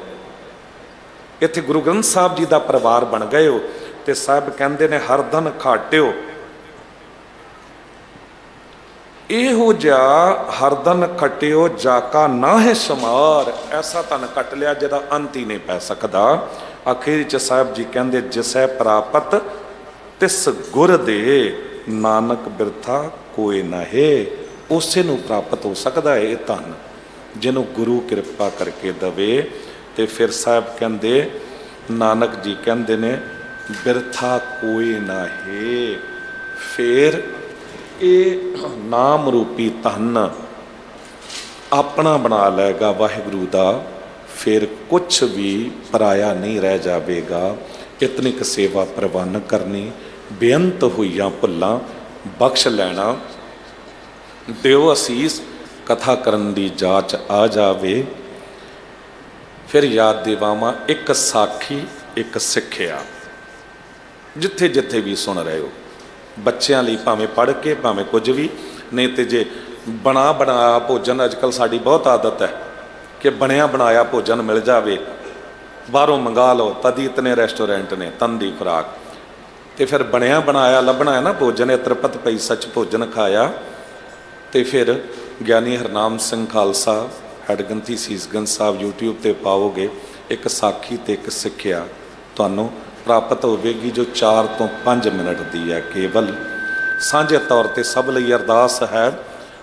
ਇੱਥੇ ਗੁਰੂ ਗ੍ਰੰਥ ਸਾਹਿਬ ਜੀ ਦਾ ਪਰਿਵਾਰ ਬਣ ਗਏ ਹੋ। ਤੇ ਸਾਹਿਬ ਕਹਿੰਦੇ ਨੇ, ਹਰ ਧਨ ਖਾਟਿਓ ਇਹੋ ਜਿਹਾ ਹਰ ਧਨ ਖਟਿਓ, ਜਾਕਾ ਨਾ ਹੈ ਸ਼ਮਾਰ। ਐਸਾ ਧਨ ਕੱਟ ਲਿਆ ਜਿਹਦਾ ਅੰਤ ਹੀ ਨਹੀਂ ਪੈ ਸਕਦਾ। ਅਖੀਰ ਚ ਸਾਹਿਬ ਜੀ ਕਹਿੰਦੇ, ਜਿਸੈ ਪ੍ਰਾਪਤ ਤਿਸ ਗੁਰ ਦੇ, ਨਾਨਕ ਬਿਰਥਾ ਕੋਈ ਨਾਹੇ। ਉਸੇ ਨੂੰ ਪ੍ਰਾਪਤ ਹੋ ਸਕਦਾ ਹੈ ਇਹ ਧਨ, ਜਿਹਨੂੰ ਗੁਰੂ ਕਿਰਪਾ ਕਰਕੇ ਦਵੇ। ਤੇ ਫਿਰ ਸਾਹਿਬ ਕਹਿੰਦੇ, ਨਾਨਕ ਜੀ ਕਹਿੰਦੇ ਨੇ, ਬਿਰਥਾ ਕੋਈ ਨਾਹੇ। ਫਿਰ ਇਹ ਨਾਮ ਰੂਪੀ ਧਨ ਆਪਣਾ ਬਣਾ ਲਏਗਾ ਵਾਹਿਗੁਰੂ ਦਾ। फिर कुछ भी पराया नहीं रह जाएगा। इतनी क सेवा प्रवान करनी, बेअंत हुईयां भुल्लां बख्श लैना, दिओ असीस कथा करन दी जाच आ जावे। फिर याद दिवावां एक साखी एक सिक्ख्या। जिथे जिथे भी सुन रहे हो बच्चों लिए, भावें पढ़ के भावें कुछ भी नहीं, तो जे बना बनाया भोजन, अजकल साड़ी बहुत आदत है कि बनया बनाया भोजन मिल जाए, बाहरों मंगा लो, तदी इतने रेस्टोरेंट ने तन दी खुराक, तो फिर बनया बनाया लभना है ना भोजन। त्रिपत पई सच भोजन खाया। तो फिर ਗਿਆਨੀ हरनाम सिंह खालसा हैडगंथी सीसगंज साहब यूट्यूब पर पाओगे, एक साखी तो एक सिक्ख्या तुहानूं प्राप्त होगी, जो 4 ਤੋਂ 5 मिनट की है केवल। साझे तौर पर सब ਲਈ अरदास है,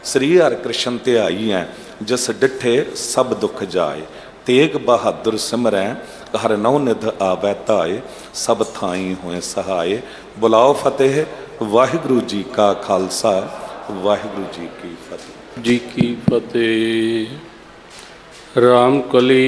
श्री हरकृष्ण ध्याई है जिस डिठे सब दुख जाए, तेग बहादुर सिमरै हर नौ निध आवै धाए, सब थाई होए सहाय। बुलाओ फतेह, वाहिगुरु जी का खालसा, वाहिगुरु जी की फतेह। जी की फतेह। राम कली